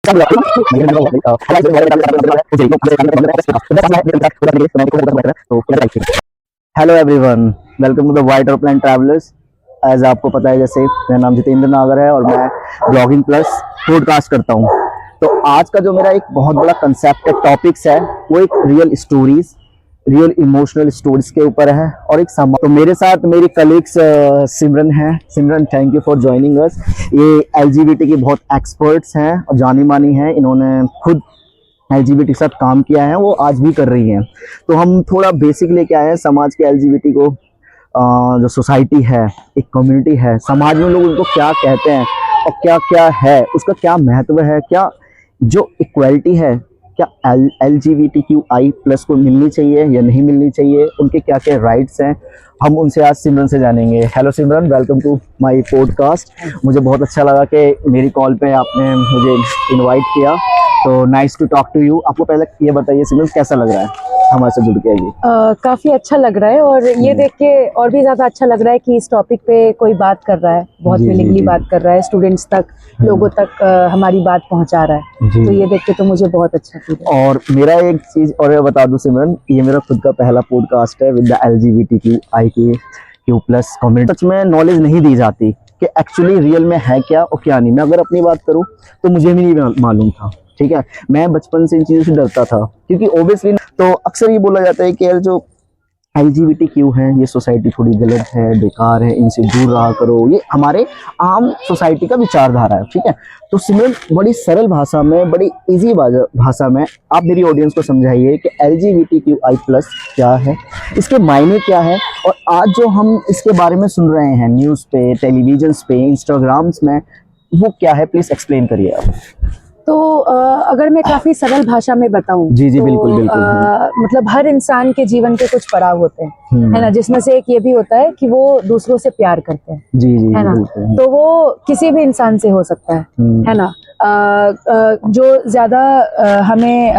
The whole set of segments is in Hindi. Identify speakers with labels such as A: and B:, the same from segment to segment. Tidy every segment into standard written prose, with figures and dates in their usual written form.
A: Hello everyone, welcome to the white aeroplane travellers. As आपको पता है, जैसे मेरा नाम जितेंद्र नागर है और मैं ब्लॉगिंग प्लस पॉडकास्ट करता हूँ। तो आज का जो मेरा एक बहुत बड़ा कंसेप्ट है, टॉपिक्स है, वो एक real stories, real emotional stories के ऊपर है और एक समाज। तो मेरे साथ मेरी कलीग्स सिमरन है। Simran, thank you for joining us. ये एलजीबीटी की बहुत एक्सपर्ट्स हैं और जानी मानी हैं। इन्होंने खुद एलजीबीटी के साथ काम किया है, वो आज भी कर रही हैं। तो हम थोड़ा बेसिक लेके आए हैं समाज के एलजीबीटी को। जो सोसाइटी है, एक कम्युनिटी है, समाज में लोग उनको क्या कहते हैं और क्या क्या है, उसका क्या महत्व है, क्या जो इक्वालिटी है, क्या LGBTQI+ को मिलनी चाहिए या नहीं मिलनी चाहिए, उनके क्या क्या राइट्स हैं, हम उनसे आज सिमरन से जानेंगे। Hello Simran, welcome to my podcast. मुझे बहुत अच्छा लगा कि मेरी कॉल पे आपने मुझे इनवाइट किया। तो nice to talk to you. आपको पहले ये बताइए सिमरन, कैसा लग रहा है हमारे से जुड़ के?
B: काफ़ी अच्छा लग रहा है और ये देख के और भी ज़्यादा अच्छा लग रहा है कि इस टॉपिक पे कोई बात कर रहा है, बहुत विलिंगली बात कर रहा है, स्टूडेंट्स तक, लोगों तक हमारी बात पहुंचा रहा है। तो ये देख के तो मुझे बहुत अच्छा फील है।
A: और मेरा एक चीज़ और बता दूं सिमरन, ये मेरा खुद का पहला पॉडकास्ट है विद द LGBTQIQ+ कम्युनिटी। सच में नॉलेज नहीं दी जाती कि एक्चुअली रियल में है क्या और क्या नहीं। मैं अगर अपनी बात करूँ तो मुझे भी नहीं मालूम था, ठीक है। मैं बचपन से इन चीज़ों से डरता था क्योंकि ओबियसली तो अक्सर ये बोला जाता है कि यार जो LGBTQ है ये सोसाइटी थोड़ी गलत है, बेकार है, इनसे दूर रहा करो। ये हमारे आम सोसाइटी का विचारधारा है, ठीक है। तो सिमरन, बड़ी सरल भाषा में, बड़ी इजी भाषा में आप मेरी ऑडियंस को समझाइए कि LGBTQI+ क्या है, इसके मायने क्या है, और आज जो हम इसके बारे में सुन रहे हैं न्यूज़ पे, टेलीविजन पे, इंस्टाग्राम्स में, वो क्या है, प्लीज एक्सप्लेन करिए आप।
B: तो अगर मैं काफ़ी सरल भाषा में बताऊं,
A: जी
B: तो
A: बिल्कुल बिल्कुल।
B: मतलब हर इंसान के जीवन के कुछ पड़ाव होते हैं, है ना, जिसमें से एक ये भी होता है कि वो दूसरों से प्यार करते हैं।
A: जी
B: है ना। तो वो किसी भी इंसान से हो सकता है ना। जो ज्यादा हमें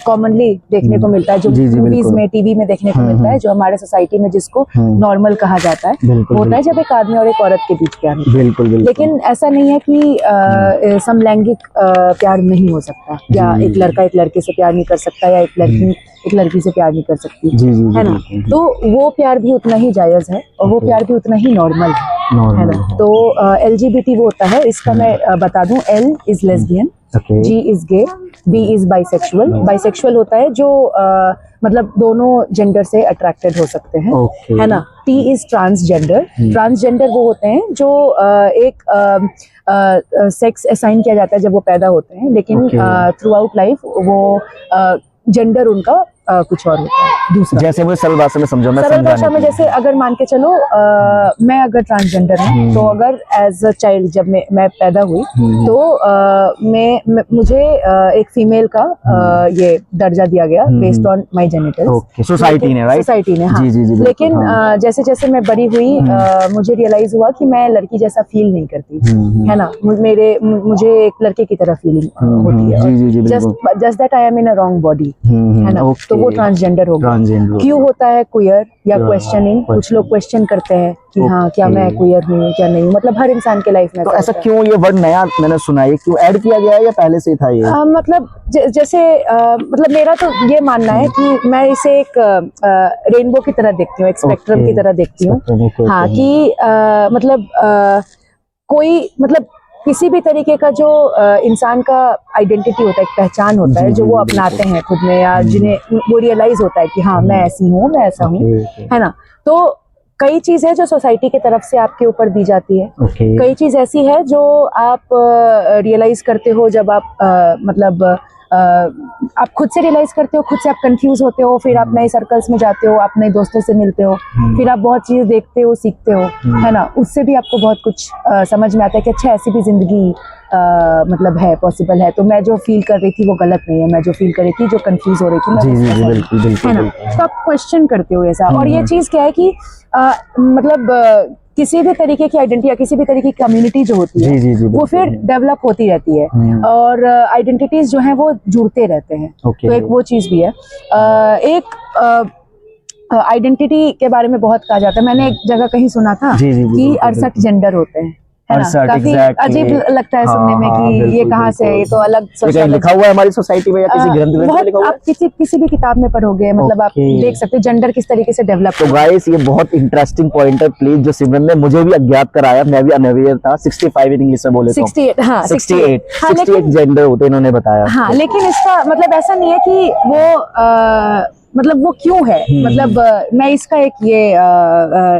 B: कॉमनली देखने को मिलता है, जो मूवीज में, टीवी में देखने को मिलता है, जो हमारे सोसाइटी में जिसको नॉर्मल कहा जाता है, होता है जब एक आदमी और एक औरत के बीच प्यार होता है।
A: बिल्कुल।
B: लेकिन ऐसा नहीं है कि समलैंगिक प्यार नहीं हो सकता, या एक लड़का एक लड़के से प्यार नहीं कर सकता, या एक लड़की एक लड़की से प्यार नहीं कर सकती, है ना। तो वो प्यार भी उतना ही जायज़ है और वो प्यार भी उतना ही नॉर्मल है ना। तो LGBT वो होता है, इसका मैं बता दूं, L is lesbian, G is gay, B is bisexual. Bisexual होता है जो मतलब दोनों जेंडर से अट्रैक्टेड हो सकते हैं, है ना। T is transgender. ट्रांसजेंडर वो होते हैं जो एक सेक्स असाइन किया जाता है जब वो पैदा होते हैं, लेकिन थ्रू आउट लाइफ वो जेंडर उनका कुछ और होता है दूसरा।
A: जैसे मुझे सरल भाषा में समझो, मैं
B: सरल भाषा में, जैसे अगर मान के चलो मैं अगर ट्रांसजेंडर हूँ, तो अगर एज अ चाइल्ड जब मैं पैदा हुई, तो मुझे एक फीमेल का ये दर्जा दिया गया based on my genitals,
A: society ने, राइट,
B: सोसाइटी ने, हाँ।
A: जी,
B: लेकिन जैसे जैसे मैं बड़ी हुई, मुझे रियलाइज हुआ कि मैं लड़की जैसा फील नहीं करती, है ना। मुझे एक लड़के की तरह फीलिंग होती है, just that I am in a wrong body, है ना। तो वो ट्रांसजेंडर हो गया। क्यों होता है क्वियर या क्वेश्चनिंग, कुछ लोग क्वेश्चन करते हैं कि हाँ, क्या मैं क्वियर हूँ, क्या नहीं, मतलब हर इंसान के लाइफ में।
A: तो ऐसा क्यों, ये वर्ड नया मैंने सुना है, क्यों ऐड किया गया है या पहले से ही था ये?
B: मतलब जैसे मतलब मेरा तो ये मानना है कि मैं इसे एक रेनबो की तरह देखती हूँ, एक स्पेक्ट्रम की तरह देखती हूँ, हाँ। कि मतलब कोई, मतलब किसी भी तरीके का जो इंसान का आइडेंटिटी होता है, एक पहचान होता है, जो वो अपनाते हैं खुद में, या जिन्हें वो रियलाइज होता है कि हाँ, मैं ऐसी हूँ, मैं ऐसा हूँ, है ना। तो कई चीजें जो सोसाइटी की तरफ से आपके ऊपर दी जाती है, कई चीज ऐसी है जो आप रियलाइज करते हो जब आप मतलब आप खुद से रियलाइज करते हो, खुद से आप कंफ्यूज होते हो, फिर आप नए सर्कल्स में जाते हो, आप नए दोस्तों से मिलते हो, फिर आप बहुत चीज़ देखते हो, सीखते हो, है ना। उससे भी आपको बहुत कुछ समझ में आता है कि अच्छा, ऐसी भी जिंदगी मतलब है, पॉसिबल है। तो मैं जो फील कर रही थी वो गलत नहीं है, मैं जो फील कर रही थी, जो कंफ्यूज हो रही थी, है ना। तो आप क्वेश्चन करते हो ऐसा। और ये चीज़ क्या है कि मतलब किसी भी तरीके की आइडेंटिटी या किसी भी तरीके की कम्युनिटी जो होती है, वो फिर डेवलप होती रहती है, और आइडेंटिटीज जो हैं वो जुड़ते रहते हैं। तो एक वो चीज़ भी है। एक आइडेंटिटी के बारे में बहुत कहा जाता है, मैंने एक जगह कहीं सुना था कि 68 जेंडर होते हैं, है ना,
A: अड़सठ,
B: काफी
A: exactly.
B: अजीब लगता है सुनने में
A: हाँ,
B: कि
A: हाँ,
B: ये
A: बिल्कुल,
B: कहाँ से है, ये तो अलग
A: ये कहीं
B: sociology।
A: लिखा हुआ है हमारी सोसाइटी में या किसी ग्रंथ में
B: बहुत
A: लिखा हुआ है?
B: आप किसी भी किताब में पढ़ोगे, मतलब आप
A: Okay.
B: देख सकते हो जेंडर किस तरीके से डेवलप
A: तो गाइस ये बहुत इंटरेस्टिंग पॉइंट है प्लीज, जो सिमरन ने मुझे भी अज्ञात कराया, मैं भी अनअवेयर था। 65 इन इंग्लिश में बोले तो
B: 68, हाँ
A: 68
B: हाँ,
A: 68 जेंडर होते इन्होंने बताया।
B: हाँ, लेकिन इसका मतलब ऐसा नहीं है कि वो मतलब वो क्यों है, मतलब मैं इसका एक ये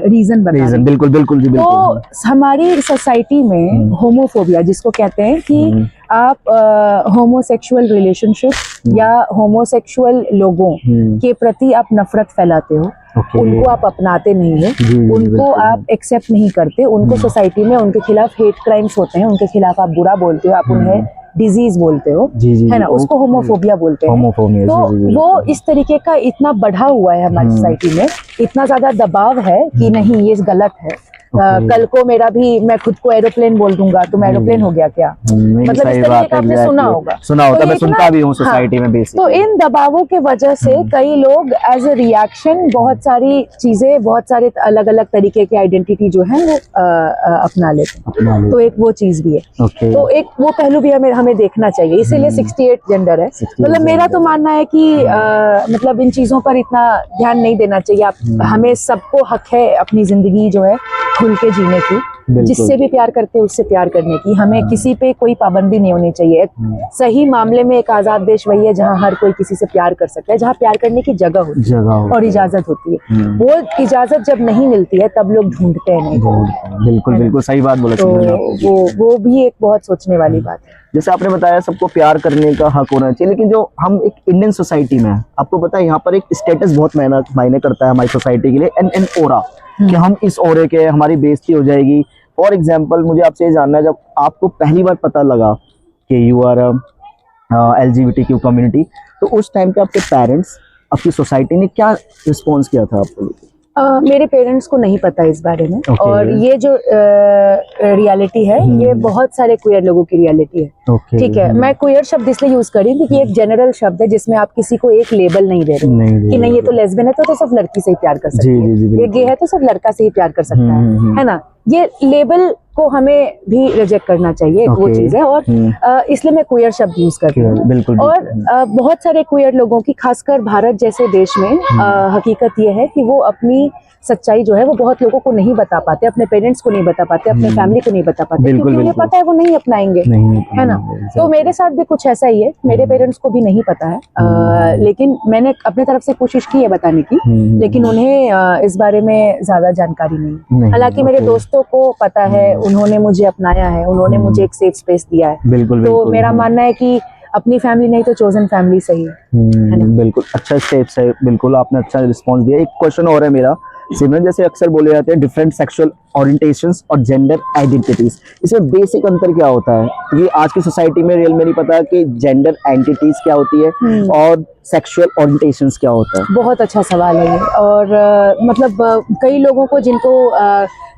B: रीजन बता रही
A: रीजन
B: हूँ।
A: बिल्कुल बिल्कुल जी बिल्कुल।
B: तो हमारी सोसाइटी में होमोफोबिया जिसको कहते हैं कि आप होमोसेक्सुअल रिलेशनशिप या होमोसेक्सुअल लोगों के प्रति आप नफरत फैलाते हो,
A: Okay.
B: उनको आप अपनाते नहीं हो,
A: जी,
B: उनको
A: बिल्कुल।
B: आप एक्सेप्ट नहीं करते, उनको सोसाइटी में उनके खिलाफ हेट क्राइम्स होते हैं, उनके खिलाफ आप बुरा बोलते हो, आप उन्हें डिजीज बोलते हो,
A: जी, जी,
B: है ना,
A: जी,
B: उसको
A: okay.
B: होमोफोबिया बोलते हैं।
A: होमोफोबिया,
B: तो
A: जी, जी, जी,
B: वो
A: बिल्कुल।
B: इस तरीके का इतना बढ़ा हुआ है हमारी सोसाइटी में, इतना ज्यादा दबाव है कि नहीं ये गलत है। कल को मेरा भी, मैं खुद को एरोप्लेन बोल दूंगा तो मैं एरोप्लेन हो गया क्या, मतलब इस तरीके का आपने सुना होगा।
A: सुना होता,
B: तो
A: मैं
B: एक
A: सुनता
B: ना-
A: भी हूँ सोसाइटी
B: हाँ,
A: में बेसिकली।
B: तो इन दबावों के वजह से कई लोग एज ए रिएक्शन बहुत सारी चीजें, बहुत सारे अलग अलग तरीके की आइडेंटिटी जो है वो अपना लेते हैं। तो एक वो चीज भी है।
A: Okay.
B: तो एक वो पहलू भी हमें देखना चाहिए, इसीलिए 68 जेंडर है।
A: 68
B: मतलब मेरा तो
A: gender।
B: मानना है कि मतलब इन चीजों पर इतना ध्यान नहीं देना चाहिए। आप हमें सबको हक है अपनी जिंदगी जो है खुल के जीने की,
A: बिल्कुल।
B: जिससे भी प्यार करते हैं उससे प्यार करने की, हमें किसी पे कोई पाबंदी नहीं होनी चाहिए। सही मामले में एक आजाद देश वही है जहाँ हर कोई किसी से प्यार कर सकता है, जहाँ प्यार करने की जगह होती है और इजाजत होती है। वो इजाजत जब नहीं मिलती है तब लोग ढूंढते हैं नहीं।
A: बिल्कुल बिल्कुल सही बात बोला
B: तो
A: सिमरन आपने।
B: वो भी एक बहुत सोचने वाली बात है।
A: जैसे आपने बताया सबको प्यार करने का हक होना चाहिए, लेकिन जो हम एक इंडियन सोसाइटी में है, आपको पता है यहाँ पर एक स्टेटस बहुत मायने करता है हमारी सोसाइटी के लिए, एन ओरा, कि हम इस ओरे के, हमारी बेइज्जती हो जाएगी। फॉर एग्जाम्पल मुझे आपसे ये जानना है, जब आपको पहली बार पता लगा कि यू आर LGBTQ कम्युनिटी, तो उस टाइम पे आपके पेरेंट्स, आपकी सोसाइटी ने क्या रिस्पॉन्स किया था आपको?
B: मेरे पेरेंट्स को नहीं पता इस बारे में।
A: Okay.
B: और ये जो रियलिटी है ये बहुत सारे क्वेयर लोगों की रियलिटी है।
A: Okay.
B: ठीक है, मैं क्वेयर शब्द इसलिए यूज करी क्योंकि एक जनरल शब्द है जिसमें आप किसी को एक लेबल नहीं दे रहे कि नहीं ये तो लेस्बियन है तो सिर्फ लड़की से ही प्यार कर सकती है, ये गे है तो सिर्फ लड़का से ही प्यार कर सकता है ना। ये लेबल को हमें भी रिजेक्ट करना चाहिए, एक वो चीज है। और इसलिए मैं क्वेयर शब्द यूज करती हूँ।
A: बिल्कुल।
B: और बहुत सारे क्वेयर लोगों की, खासकर भारत जैसे देश में हकीकत ये है कि वो अपनी सच्चाई जो है वो बहुत लोगों को नहीं बता पाते, अपने पेरेंट्स को नहीं बता पाते, अपने फैमिली को नहीं बता पाते, क्योंकि उन्हें पता है वो नहीं अपनाएंगे, है ना। तो मेरे साथ भी कुछ ऐसा ही है, मेरे पेरेंट्स को भी नहीं पता है, लेकिन मैंने अपने तरफ से कोशिश की है बताने की, लेकिन उन्हें इस बारे में ज्यादा जानकारी नहीं। हालांकि मेरे दोस्तों को पता है, उन्होंने मुझे अपनाया है, उन्होंने मुझे एक सेफ स्पेस दिया है। तो मेरा मानना है कि अपनी फैमिली नहीं तो चोजन फैमिली सही है।
A: बिल्कुल अच्छा स्टेप्स है, बिल्कुल आपने अच्छा रिस्पॉन्स दिया। एक क्वेश्चन और है मेरा सिमरन, जैसे अक्सर बोले जाते हैं डिफरेंट सेक्सुअल ओरिएंटेशंस और जेंडर आइडेंटिटीज, इसमें बेसिक अंतर क्या होता है? क्योंकि आज की सोसाइटी में रियल में नहीं पता कि जेंडर आइडेंटिटीज क्या होती है और सेक्सुअल ओरिएंटेशंस क्या होता है।
B: बहुत अच्छा सवाल है ये। और मतलब कई लोगों को जिनको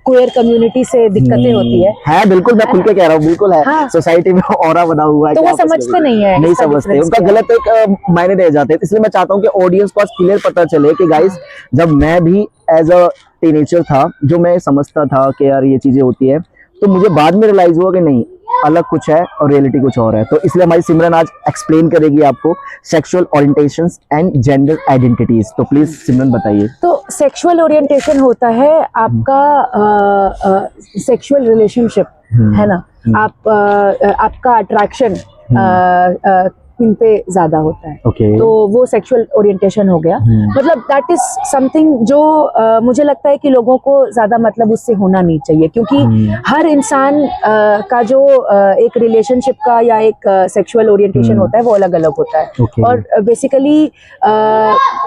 B: क्वेयर कम्युनिटी से दिक्कतें होती है
A: बिल्कुल, मैं खुल के कह रहा हूँ, बिल्कुल है।
B: हाँ।
A: सोसाइटी में ऑरा बना हुआ है,
B: तो वो समझते नहीं है,
A: नहीं समझते, उनका गलत एक मायने रह जाते हैं। इसलिए मैं चाहता हूँ कि ऑडियंस को क्लियर पता चले कि गाइस, जब मैं भी एज अ टीनेजर था, जो मैं समझता था कि यार ये चीजें होती है, तो मुझे बाद में रियलाइज हुआ कि नहीं, अलग कुछ है और रियलिटी कुछ और है। तो इसलिए हमारी सिमरन आज एक्सप्लेन करेगी आपको sexual orientations and gender identities. तो प्लीज सिमरन बताइए।
B: तो सेक्सुअल ओरिएंटेशन होता है आपका सेक्सुअल रिलेशनशिप, है ना, आपका अट्रैक्शन इन पे ज्यादा होता है। तो वो सेक्सुअल ओरिएंटेशन हो गया। मतलब दैट इज समथिंग जो मुझे लगता है कि लोगों को ज्यादा मतलब उससे होना नहीं चाहिए, क्योंकि हर इंसान का जो एक रिलेशनशिप का या एक सेक्सुअल ओरिएंटेशन होता है वो अलग अलग होता है। और बेसिकली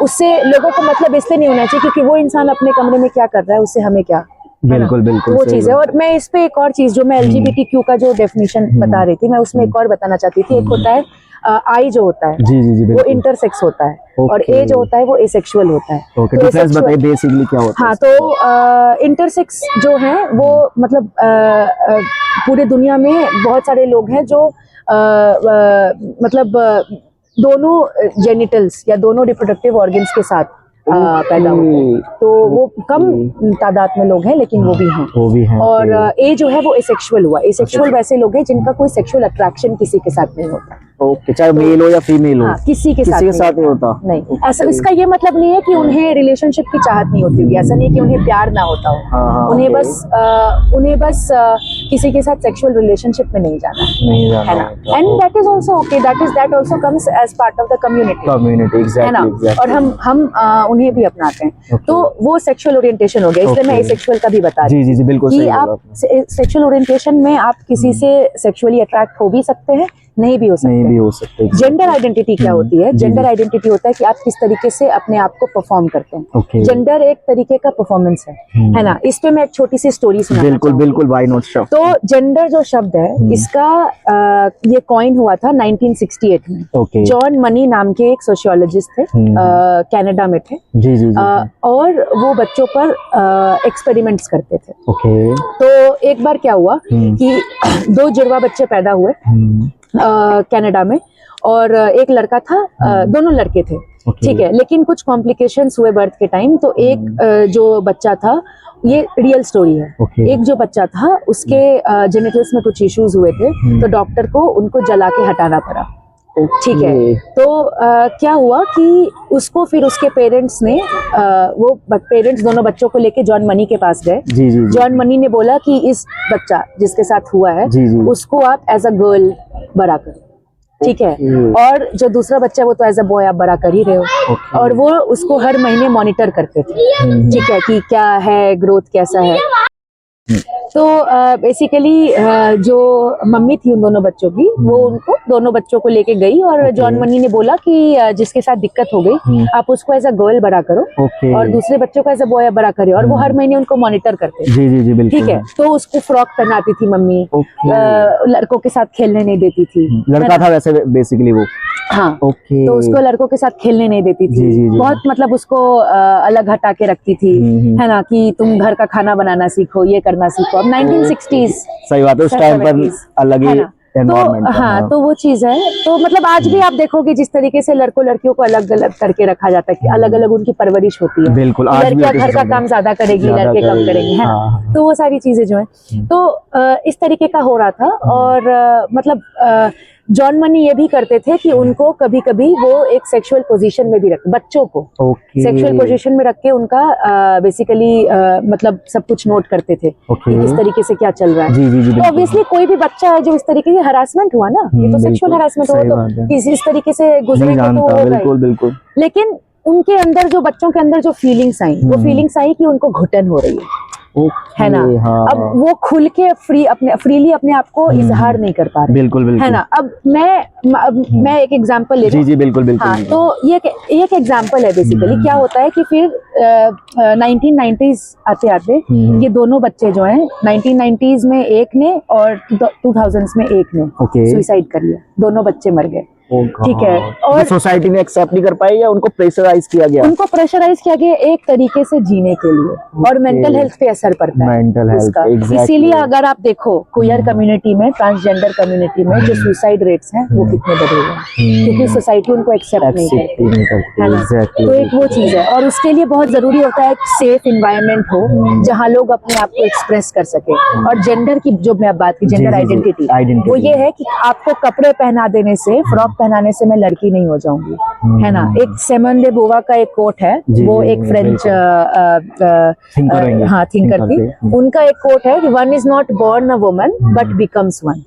B: उससे लोगों को मतलब इसलिए नहीं होना चाहिए क्योंकि वो इंसान अपने कमरे में क्या कर रहा है उससे हमें क्या।
A: बिल्कुल बिल्कुल
B: वो चीज है। और मैं इस पे एक और चीज, जो मैं LGBTQ का जो डेफिनेशन बता रही थी, मैं उसमें एक और बताना चाहती थी। एक होता है आई जो होता है,
A: जी,
B: वो इंटरसेक्स होता है, और ए जो होता है वो एसेक्सुअल होता है।
A: तो डिफरेंस बताइए बेसिकली क्या होता है?
B: हाँ, तो इंटरसेक्स जो है वो मतलब पूरे दुनिया में बहुत सारे लोग हैं जो मतलब दोनों जेनिटल्स या दोनों रिप्रोडक्टिव ऑर्गन्स के साथ पैदा होते हैं, तो वो कम तादाद में लोग हैं लेकिन वो भी हैं।
A: वो भी हैं।
B: और ए जो है वो एसेक्सुअल हुआ। एसेक्सुअल वैसे लोग हैं जिनका कोई सेक्सुअल अट्रैक्शन किसी के साथ नहीं होता।
A: ओके, चाहे मेल हो या फीमेल हो।
B: हाँ, किसी के साथ
A: नहीं होता।
B: नहीं, ऐसा इसका ये मतलब नहीं है कि उन्हें रिलेशनशिप की चाहत नहीं होती होगी, ऐसा नहीं है कि उन्हें प्यार ना होता हो।
A: हाँ,
B: उन्हें
A: okay।
B: उन्हें बस किसी के साथ सेक्सुअल रिलेशनशिप में नहीं जाना है ना। And that is also okay, that also comes as part of the community, है ना। और हम उन्हें भी अपनाते हैं। तो वो सेक्सुअल ओरिएंटेशन हो गया, इसलिए मैं एसेक्सुअल का भी बता रही हूँ।
A: जी बिल्कुल
B: कि
A: सही
B: आप सेक्सुअल ओरिएंटेशन में आप किसी से सेक्सुअली अट्रैक्ट हो भी सकते हैं, नहीं भी हो सकते। जेंडर आइडेंटिटी क्या होती है? जेंडर आइडेंटिटी होता है कि आप किस तरीके से अपने आप को परफॉर्म करते हैं। जेंडर एक तरीके का परफॉर्मेंस है ना। इस पे मैं एक छोटी सी स्टोरी सुनाना चाहूंगी।
A: बिल्कुल व्हाई नॉट श्योर।
B: तो जेंडर जो शब्द है इसका ये कॉइन हुआ था 1968 में। जॉन मनी नाम के एक सोशियोलॉजिस्ट थे, कनाडा में थे।
A: जी।
B: और वो बच्चों पर एक्सपेरिमेंट्स करते थे। तो एक बार क्या हुआ कि 2 जुड़वा बच्चे पैदा हुए कनाडा में, और एक लड़का था, दोनों लड़के थे, ठीक है। लेकिन कुछ कॉम्प्लिकेशंस हुए बर्थ के टाइम, तो एक जो बच्चा था, ये रियल स्टोरी है, एक जो बच्चा था उसके जेनिटल्स में कुछ इश्यूज हुए थे, तो डॉक्टर को उनको जला के हटाना पड़ा, ठीक है। तो क्या हुआ कि उसको फिर उसके पेरेंट्स ने वो पेरेंट्स दोनों बच्चों को लेके जॉन मनी के पास गए। जॉन मनी ने बोला कि इस बच्चा जिसके साथ हुआ है उसको आप एज अ गर्ल बड़ा करो, ठीक है। और जो दूसरा बच्चा है वो तो एज अ बॉय आप बड़ा कर ही रहे हो। और वो उसको हर महीने मॉनिटर करते थे, ठीक है, कि क्या है, ग्रोथ कैसा है। तो बेसिकली जो मम्मी थी उन दोनों बच्चों की, वो उनको दोनों बच्चों को लेके गई, और जॉन मनी ने बोला कि जिसके साथ दिक्कत हो गई आप उसको एज अ गर्ल बड़ा करो, और दूसरे बच्चों को एज अ बॉय बड़ा करे। और वो हर महीने उनको मॉनिटर करते,
A: जी
B: ठीक है। तो उसको फ्रॉक पहनाती थी मम्मी, लड़कों के साथ खेलने नहीं देती थी।
A: लड़का था वैसे बेसिकली वो,
B: हाँ, तो उसको लड़कों के साथ खेलने नहीं देती थी। बहुत मतलब उसको अलग हटा के रखती थी, है ना, कि तुम घर का खाना बनाना सीखो, ये करना सीखो। अब 1960s,
A: सही बात है, उस टाइम पर अलग ही
B: तो हाँ, तो वो चीज है। तो मतलब आज भी आप देखोगे जिस तरीके से लड़कों लड़कियों को अलग अलग करके रखा जाता है, कि अलग अलग उनकी परवरिश होती है।
A: बिल्कुल,
B: लड़कियां घर का काम ज्यादा करेगी, लड़के कम करेंगे, है ना। तो वो सारी चीजें जो है, तो इस तरीके का हो रहा था। और मतलब जॉन मनी ये भी करते थे कि उनको कभी कभी वो एक सेक्सुअल पोजीशन में भी रख, बच्चों को सेक्सुअल पोजीशन में रख के उनका बेसिकली मतलब सब कुछ नोट करते थे कि किस तरीके से क्या चल रहा है। तो ऑब्वियसली कोई भी बच्चा है जो इस तरीके से हरासमेंट हुआ ना, ये तो सेक्सुअल हरासमेंट हुआ, तो इस तरीके से गुजरेंगे तो वो होगा।
A: बिल्कुल।
B: लेकिन उनके अंदर जो बच्चों के अंदर जो फीलिंग्स आई, वो फीलिंग्स आई कि उनको घुटन हो रही है ना। अब वो खुल के फ्रीली अपने आप को इजहार नहीं कर पा रहे,
A: बिल्कुल,
B: है ना। अब मैं एक एग्जांपल ले रही हूँ।
A: जी बिल्कुल।
B: हाँ, तो ये एक एग्जांपल है। बेसिकली क्या होता है कि फिर 1990s आते आते ये दोनों बच्चे जो हैं, 1990s में एक ने और 2000s में एक ने सुसाइड कर लिया। दोनों बच्चे मर गए, ठीक है। और
A: सोसाइटी ने एक्सेप्ट नहीं कर पाई या उनको प्रेशराइज किया गया?
B: उनको प्रेशराइज किया गया एक तरीके से जीने के लिए, और मेंटल हेल्थ पे असर पड़ता है इसका। इसीलिए अगर आप देखो क्वेयर कम्युनिटी में, ट्रांसजेंडर कम्युनिटी में जो सुसाइड रेट्स हैं वो कितने बढ़े हुए हैं, क्योंकि सोसाइटी उनको एक्सेप्ट नहीं करती, है ना। तो एक वो चीज है, और उसके लिए बहुत जरूरी होता है एक सेफ इन्वायरमेंट हो जहाँ लोग अपने आप को एक्सप्रेस कर सके। और जेंडर की जो मैं बात की, जेंडर आइडेंटिटी, वो ये है कि आपको कपड़े पहना देने से, फ्रॉक पहनाने से मैं लड़की नहीं हो जाऊंगी, है ना। एक सिमोन दे बोवा का एक कोट है, वो एक फ्रेंच थिंकर थी। उनका एक कोट है कि one is not born a woman but becomes one,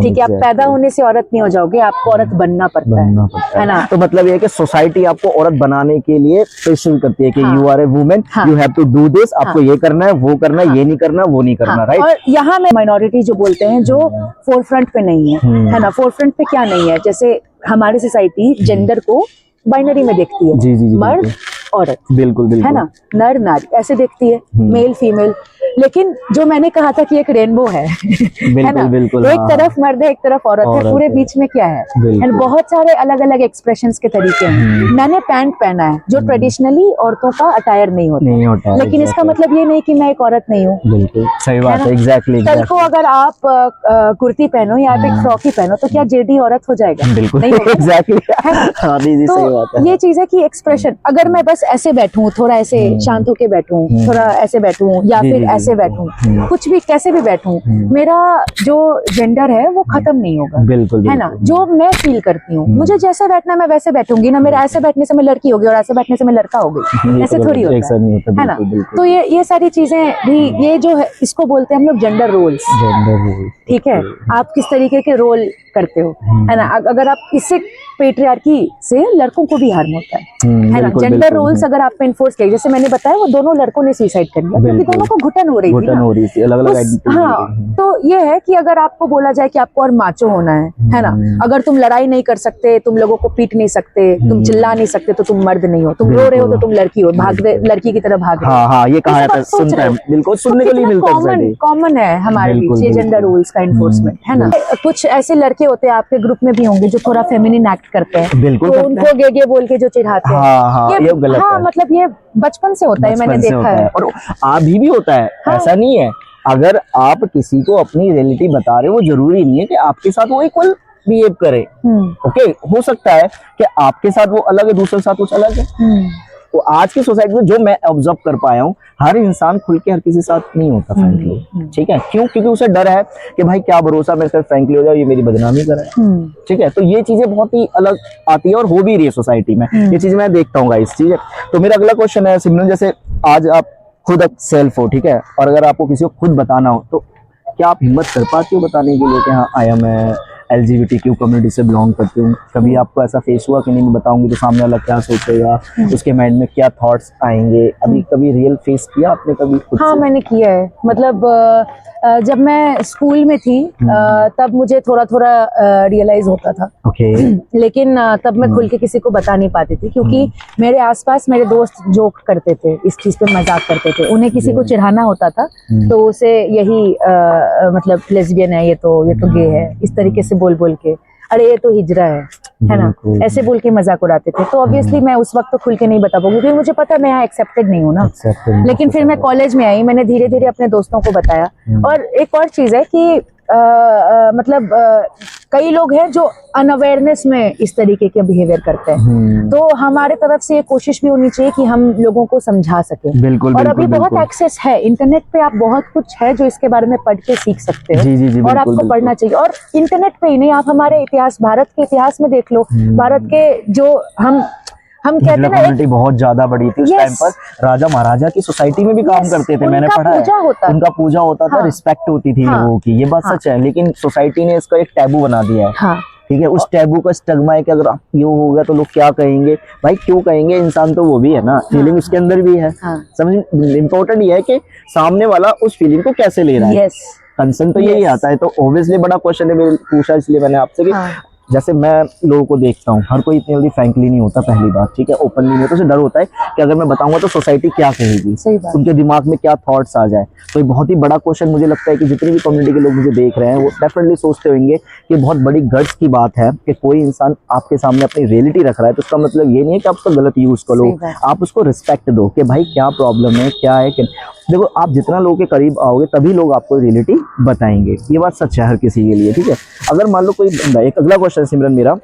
B: ठीक है। आप पैदा होने से औरत नहीं हो जाओगे, आपको औरत बनना पड़ता है ना।
A: तो मतलब ये है कि सोसाइटी आपको औरत बनाने के लिए प्रेशर करती है कि you are a women, you have to do this, आपको ये करना है, वो करना है, ये नहीं करना, वो नहीं करना, राइट।
B: और यहाँ में माइनॉरिटी जो बोलते हैं, जो फोरफ्रंट पे नहीं है ना। फोरफ्रंट पे क्या नहीं है, जैसे हमारी सोसाइटी जेंडर को बाइनरी में देखती है, मर्द औरत,
A: बिल्कुल,
B: है ना, नर नारी ऐसे देखती है, मेल फीमेल। लेकिन जो मैंने कहा था कि एक रेनबो है ना,
A: बिल्कुल,
B: एक
A: हाँ,
B: तरफ मर्द है एक तरफ औरत है, पूरे बीच में क्या है,
A: बिल्कुल।
B: एंड बहुत सारे अलग अलग एक्सप्रेशंस के तरीके हैं। मैंने पैंट पहना है जो ट्रेडिशनली औरतों का अटायर नहीं होता
A: है,
B: लेकिन इसका मतलब ये नहीं कि मैं एक औरत नहीं हूँ।
A: बिल्कुल सही बात
B: ना?
A: है, एग्जैक्टली
B: कल को अगर आप कुर्ती पहनो या आप एक फ्रॉक ही पहनो तो क्या जेडी औरत हो जाएगा?
A: बिल्कुल
B: नहीं होगा ना?
A: एग्जैक्टली
B: है ना?
A: हाँ जी जी, सही बात
B: तो
A: है।
B: ये चीज है कि एक्सप्रेशन, अगर मैं बस ऐसे बैठूं, थोड़ा ऐसे शांत होके बैठूं, थोड़ा ऐसे बैठूं या
A: जी,
B: फिर
A: जी, जी,
B: ऐसे बैठूं, कुछ भी कैसे भी बैठूं, मेरा जो जेंडर है वो खत्म नहीं होगा।
A: बिल्कुल
B: है ना?
A: बिल्कुल।
B: जो मैं फील करती हूँ, मुझे जैसे बैठना मैं वैसे बैठूंगी ना। मेरा ऐसे बैठने से मैं लड़की हो गई और ऐसे बैठने से मैं लड़का हो गई,
A: ये
B: ऐसे
A: तो
B: थोड़ी
A: एक
B: होता
A: साथ नहीं होता,
B: है ना?
A: बिल्कुल बिल्कुल।
B: तो ये सारी चीजें भी, ये जो है इसको बोलते हैं हम लोग जेंडर रोल्स।
A: जेंडर रोल,
B: ठीक है, आप किस तरीके के रोल करते हो, है ना? अगर आप इससे पेट्रियार्की से लड़कों को भी हार्म होता है ना?
A: बिल्कुल,
B: जेंडर
A: बिल्कुल,
B: रोल्स अगर आप पे इन्फोर्स किए, जैसे मैंने बताया वो दोनों लड़कों ने सुसाइड कर लिया क्योंकि
A: बिल्कुल।
B: दोनों को घुटन हो रही थी
A: घुटन
B: ना।
A: हो रही थी, अलग अलग
B: हाँ, तो ये है कि अगर आपको बोला जाए कि आपको और माचो होना है ना? अगर तुम लड़ाई नहीं कर सकते, तुम लोगों को पीट नहीं सकते, तुम चिल्ला नहीं सकते, तो तुम मर्द नहीं हो। तुम रो रहे हो तो तुम लड़की हो, लड़की की तरह भाग रहे हो।
A: हाँ हाँ, ये कहा जाता है,
B: सोच
A: सुनते
B: रहे
A: हैं,
B: हो।
A: बिल्कुल सुनने को नहीं मिलता है।
B: कॉमन है हमारे
A: बिल्कुल,
B: बीच ये
A: बिल्कुल।
B: जेंडर रूल्स का इन्फोर्समेंट, है ना? कुछ ऐसे लड़के होते हैं आपके ग्रुप में भी होंगे जो थोड़ा फेमिनिन एक्ट करते हैं,
A: बिल्कुल
B: तो
A: करते
B: उनको गे बोल के जो चिढ़ाते हैं।
A: हाँ, ये गलत
B: हाँ,
A: है।
B: मतलब ये बचपन से होता है, मैंने
A: बचपन से
B: देखा
A: होता
B: है।
A: और अभी भी होता है,
B: हाँ।
A: ऐसा नहीं है। अगर आप किसी को अपनी रियलिटी बता रहे हो, वो जरूरी नहीं है कि आपके साथ वो इक्वल बिहेव करे। ओके, हो सकता है कि आपके साथ वो अलग है, दूसरे के साथ कुछ अलग है। तो आज की सोसाइटी में जो मैं ऑब्जर्व कर पाया हूँ, हर इंसान खुल के हर किसी के साथ नहीं होता फ्रैंकली। ठीक है, क्यों? क्योंकि उसे डर है कि भाई क्या भरोसा, मेरे साथ फ्रैंकली हो जाए, ये मेरी बदनामी करे। ठीक है, तो ये चीजें बहुत ही अलग आती है और हो भी रही है सोसाइटी में, ये चीज मैं देखता हूँ गाइस। ठीक है, तो मेरा अगला क्वेश्चन है सिमरन, जैसे आज आप खुद एक सेल्फ हो, ठीक है, और अगर आपको किसी को खुद बताना हो तो क्या आप हिम्मत कर पाती हो बताने के लिए कि हाँ आई एम LGBTQ कम्युनिटी से बिलोंग करती हूँ? कभी आपको ऐसा फेस हुआ कि नहीं मैं बताऊंगी तो सामने वाला क्या सोचेगा, उसके माइंड में क्या थॉट्स आएंगे? अभी कभी रियल फेस किया आपने कभी खुद
B: हाँ,
A: से?
B: मैंने किया है। मतलब जब मैं स्कूल में थी तब मुझे थोड़ा थोड़ा रियलाइज होता था।
A: ओके।
B: लेकिन तब मैं खुल के किसी को बता नहीं पाती थी क्योंकि मेरे आसपास मेरे दोस्त जोक करते थे, इस चीज पे मजाक करते थे। उन्हें किसी को चिढ़ाना होता था तो उसे यही मतलब लेस्बियन है, ये तो गे है, इस तरीके से बोल बोल के, अरे ये तो हिजरा है ना, ऐसे बोल के मजाक उड़ाते थे। तो ऑब्वियसली मैं उस वक्त तो खुल के नहीं बता पाऊंगी क्योंकि मुझे पता है मैं यहाँ एक्सेप्टेड नहीं हूँ ना। लेकिन फिर मैं कॉलेज में आई, मैंने धीरे धीरे अपने दोस्तों को बताया। और एक और चीज है कि मतलब कई लोग हैं जो अनअवेयरनेस में इस तरीके के बिहेवियर करते हैं, तो हमारे तरफ से ये कोशिश भी होनी चाहिए कि हम लोगों को समझा सकें।
A: बिल्कुल,
B: और अभी
A: बिल्कुल,
B: बहुत
A: बिल्कुल।
B: एक्सेस है इंटरनेट पे, आप बहुत कुछ है जो इसके बारे में पढ़ के सीख सकते हो।
A: जी, जी, जी,
B: और
A: बिल्कुल,
B: आपको
A: बिल्कुल।
B: पढ़ना चाहिए। और इंटरनेट पे ही नहीं, आप हमारे इतिहास, भारत के इतिहास में देख लो। भारत के जो हम कहते हैं ना,
A: कम्युनिटी बहुत ज्यादा बड़ी थी उस
B: Yes.
A: टाइम पर। राजा महाराजा की सोसाइटी में भी काम
B: Yes,
A: करते थे, मैंने
B: उनका
A: पढ़ा है।
B: पूजा होता था।
A: उनका पूजा होता था,
B: हाँ।
A: रिस्पेक्ट होती थी
B: हाँ।
A: लोगों की, ये बात
B: हाँ।
A: सच है। लेकिन सोसाइटी ने इसका एक टैबू बना दिया है।
B: हाँ,
A: ठीक है, उस टैबू का स्टिग्मा है कि अगर ये हो गया तो लोग क्या कहेंगे। भाई क्यों कहेंगे, इंसान तो वो भी है ना, फीलिंग उसके अंदर भी है।
B: हाँ।
A: समझ, इम्पोर्टेंट ये है कि सामने वाला उस फीलिंग को कैसे ले रहा है।
B: यस,
A: कंसर्न तो यही
B: Yes.
A: आता है। तो ऑब्वियसली बड़ा क्वेश्चन है, मैंने पूछा इसलिए मैंने आपसे कि
B: हाँ।
A: जैसे मैं लोगों को देखता हूँ, हर कोई इतनी जल्दी फ्रैंकली नहीं होता, पहली बात। ठीक है, ओपनली नहीं होता, उसे डर होता है कि अगर मैं बताऊंगा तो सोसाइटी क्या कहेगी,
B: सही बात।
A: उनके दिमाग में क्या थॉट्स आ जाए। तो ये बहुत ही बड़ा क्वेश्चन मुझे लगता है कि जितनी भी कम्युनिटी के लोग मुझे देख रहे हैं वो डेफिनेटली सोचते होंगे कि बहुत बड़ी गट्स की बात है कि कोई इंसान आपके सामने अपनी रियलिटी रख रहा है। तो उसका मतलब ये नहीं है कि आप उसका गलत यूज करो,
B: सही बात।
A: आप उसको रिस्पेक्ट दो कि भाई क्या प्रॉब्लम है, क्या है। कि देखो, आप जितना लोगों के करीब आओगे तभी लोग आपको रियलिटी बताएंगे, ये बात सच है हर किसी के लिए। ठीक है, अगर मान लो कोई बंदा, एक अगला क्वेश्चन सिमरन मेरा,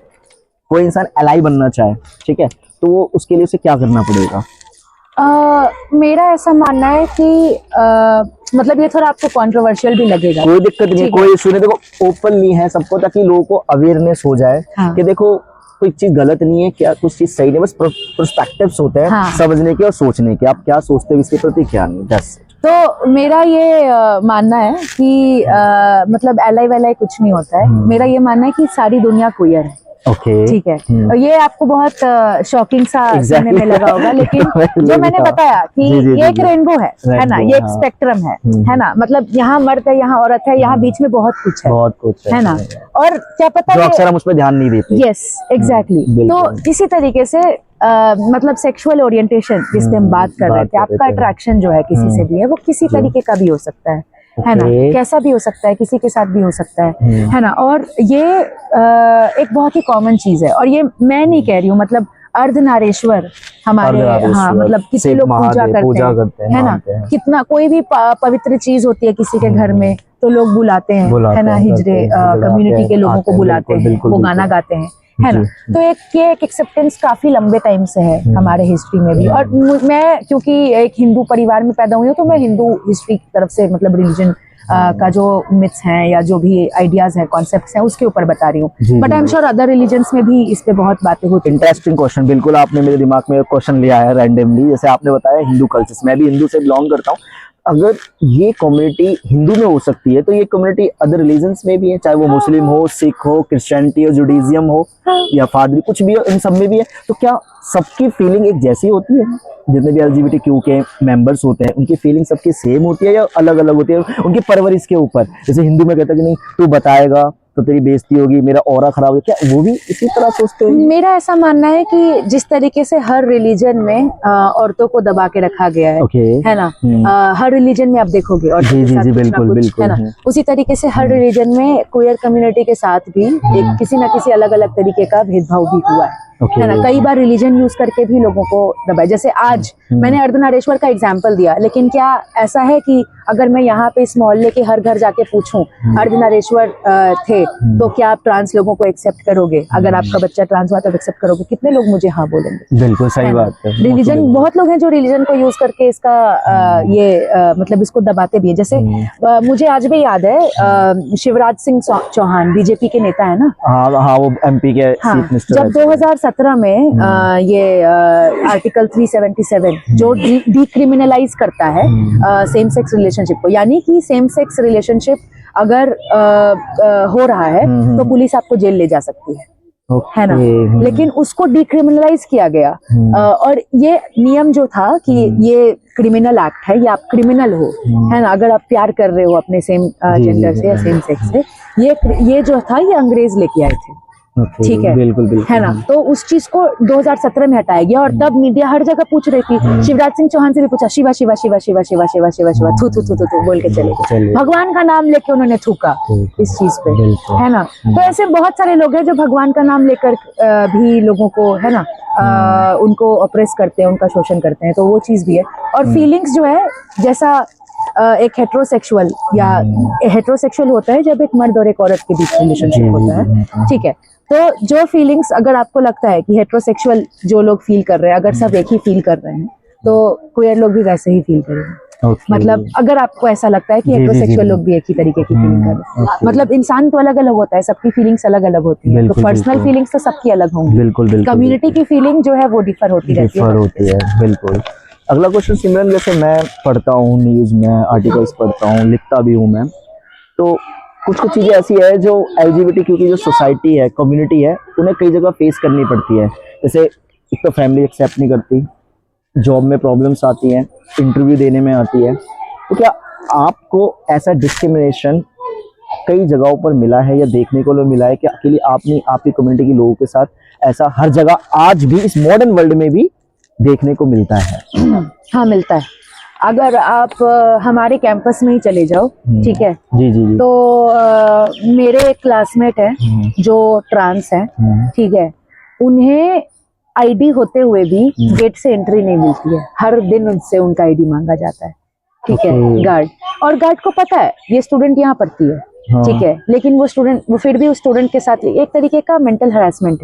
A: कोई इंसान एलाई बनना चाहे, ठीक है, तो वो उसके लिए उसे क्या करना पड़ेगा?
B: मेरा ऐसा मानना है कि मतलब ये थोड़ा आपको कंट्रोवर्शियल भी लगेगा।
A: कोई दिक्कत नहीं है,
B: ठीक है।
A: कोई इशू नहीं। देखो, ओपनली है सबको, ताकि लोगों को अवेयरनेस हो जाए
B: हाँ।
A: कि देखो कोई चीज गलत नहीं है, क्या कुछ चीज सही नहीं, बस पर्सपेक्टिव्स होते हैं।
B: हाँ।
A: समझने के और सोचने के, आप क्या सोचते हो इसके प्रति, क्या नहीं। बस
B: तो मेरा ये मानना है कि मतलब एलाई वैलाई कुछ नहीं होता है। मेरा ये मानना है कि सारी दुनिया क्वियर है।
A: ओके
B: ठीक है। और ये आपको बहुत शॉकिंग सा सुनने में लगा होगा, लेकिन जो मैंने बताया कि ये एक रेनबो है ना, ये एक स्पेक्ट्रम है ना, मतलब यहाँ मर्द है, यहाँ औरत है, यहाँ बीच में बहुत कुछ है ना। और क्या पता
A: जो अक्सर हम उस पर ध्यान नहीं देते।
B: Yes exactly. तो इसी तरीके से मतलब सेक्सुअल ओरिएंटेशन जिसपे हम बात कर रहे थे, आपका अट्रैक्शन जो है किसी से भी है, वो किसी तरीके का भी हो सकता है ना, कैसा भी हो सकता है, किसी के साथ भी हो सकता है ना। और ये एक बहुत ही कॉमन चीज है, और ये मैं नहीं कह रही हूँ, मतलब अर्धनारीश्वर हमारे, हाँ मतलब कितने लोग पूजा करते हैं है ना, कितना कोई भी पवित्र चीज होती है किसी के घर में तो लोग बुलाते हैं है ना, हिजड़े कम्युनिटी के लोगों को बुलाते हैं, वो गाना गाते हैं है ना। तो एक एक्सेप्टेंस काफी लंबे टाइम से है हमारे हिस्ट्री में भी। और मैं क्योंकि एक हिंदू परिवार में पैदा हुई हूँ, तो मैं हिंदू हिस्ट्री की तरफ से मतलब रिलीजन का जो मिथ्स हैं या जो भी आइडियाज हैं, कॉन्सेप्ट्स हैं, उसके ऊपर बता रही हूँ। But I am sure other religions में भी इस पे बहुत बातें होती हैं।
A: इंटरेस्टिंग क्वेश्चन, बिल्कुल आपने मेरे दिमाग में क्वेश्चन लिया है रैंडमली। जैसे आपने बताया हिंदू कल्चर, मैं भी हिंदू से बिलोंग करता हूँ। अगर ये कम्युनिटी हिंदू में हो सकती है तो ये कम्युनिटी अदर रिलीजन्स में भी है, चाहे वो मुस्लिम हो, सिख हो, क्रिश्चियनिटी हो, जुडिज्म हो या फादरी, कुछ भी हो, इन सब में भी है। तो क्या सबकी फीलिंग एक जैसी होती है? जितने भी LGBTQ के मेंबर्स होते हैं उनकी फीलिंग सबकी सेम होती है या अलग अलग होती है उनकी परवरिश के ऊपर? जैसे हिंदू में कहता है कि नहीं तू बताएगा तो तेरी बेइज्जती होगी, मेरा ऑरा खराब होगा, क्या वो भी इसी तरह सोचते हैं?
B: मेरा ऐसा मानना है कि जिस तरीके से हर रिलीजन में औरतों को दबा के रखा गया है है ना, हर रिलीजन में आप देखोगे और
A: बिल्कुल
B: है ना, उसी तरीके से हर रिलीजन में क्वेयर कम्युनिटी के साथ भी एक किसी न किसी अलग अलग तरीके का भेदभाव भी हुआ है ना। कई बार रिलीजन यूज करके भी लोगों को दबाया, जैसे आज मैंने अर्धनारीश्वर का एग्जाम्पल दिया, लेकिन क्या ऐसा है कि अगर मैं यहाँ पे इस मोहल्ले के हर घर जाके पूछूं अर्धनारीश्वर थे तो क्या आप ट्रांस लोगों को एक्सेप्ट करोगे? अगर आपका बच्चा ट्रांस हुआ तो एक्सेप्ट करोगे? कितने लोग मुझे हाँ बोलेंगे?
A: बिल्कुल सही बात है।
B: रिलीजन, बहुत लोग हैं जो रिलीजन को यूज करके इसका मतलब इसको दबाते भी है। जैसे मुझे आज भी याद है शिवराज सिंह चौहान बीजेपी के नेता है ना,
A: हाँ वो MP के चीफ मिनिस्टर।
B: जब 2017 में ये आर्टिकल 377 जो डिक्रिमिनलाइज करता है सेम सेक्स रिलेशनशिप को, यानी कि सेम सेक्स रिलेशनशिप अगर हो रहा है तो पुलिस आपको जेल ले जा सकती है ना, लेकिन उसको डिक्रिमिनलाइज किया गया। और ये नियम जो था कि ये क्रिमिनल एक्ट है, ये आप क्रिमिनल हो है ना अगर आप प्यार कर रहे हो अपने सेम जेंडर से या सेम सेक्स से, ये जो था ये अंग्रेज लेके आए थे। ठीक है, बिल्कुल है ना। तो उस चीज को 2017 में हटाया गया, और तब मीडिया हर जगह पूछ रही थी। शिवराज सिंह चौहान से भी पूछा, शिवा शिवा शिवा शिवा शिवा शिवा शिवा शिवा थू थू थू थू बोल के चले, भगवान का नाम लेके उन्होंने थूका इस चीज पे, है ना। तो ऐसे बहुत सारे लोग हैं जो भगवान का नाम लेकर भी लोगों को है ना उनको ऑप्रेस करते हैं, उनका शोषण करते हैं। तो वो चीज भी है। और फीलिंग्स जो है, जैसा एक हेट्रोसेक्सुअल या हेट्रोसेक्सुअल होता है जब एक मर्द और एक औरत के बीच रिलेशनशिप होता है, ठीक है। तो जो फीलिंग्स अगर आपको लगता है कि हेट्रोसेक्सुअल जो लोग फील कर रहे हैं, अगर सब एक ही फील कर रहे हैं, तो क्वेयर लोग भी वैसे ही फील करेंगे। मतलब अगर आपको ऐसा लगता है कि हेट्रोसेक्सुअल लोग भी एक ही तरीके की फीलिंग कर रहे हैं, मतलब इंसान तो अलग अलग होता है, सबकी फीलिंग्स अलग अलग होती है, तो पर्सनल फीलिंग्स तो सबकी अलग होंगी, कम्युनिटी की फीलिंग जो है वो डिफर होती रहती है।
A: बिल्कुल। अगला क्वेश्चन सिमरन, जैसे मैं पढ़ता हूँ न्यूज़ में, आर्टिकल्स पढ़ता हूँ, लिखता भी हूँ मैं, तो कुछ कुछ चीज़ें ऐसी है जो LGBTQ की जो सोसाइटी है, कम्युनिटी है, उन्हें कई जगह फेस करनी पड़ती है। जैसे एक तो फैमिली एक्सेप्ट नहीं करती, जॉब में प्रॉब्लम्स आती हैं, इंटरव्यू देने में आती है। तो क्या आपको ऐसा डिस्क्रिमिनेशन कई जगहों पर मिला है या देखने को मिला है कि अकेले आपने आपकी कम्युनिटी के लोगों के साथ ऐसा हर जगह आज भी इस मॉडर्न वर्ल्ड में भी देखने को मिलता है?
B: हाँ मिलता है। अगर आप हमारे कैंपस में ही चले जाओ, ठीक है, जी। तो मेरे एक क्लासमेट है जो ट्रांस है, ठीक है, उन्हें ID होते हुए भी गेट से एंट्री नहीं मिलती है। हर दिन उनसे उनका ID मांगा जाता है, ठीक है, गार्ड। और गार्ड को पता है ये स्टूडेंट यहाँ पढ़ती है, ठीक है, लेकिन वो फिर भी उस स्टूडेंट के साथ एक तरीके का मेंटल हरासमेंट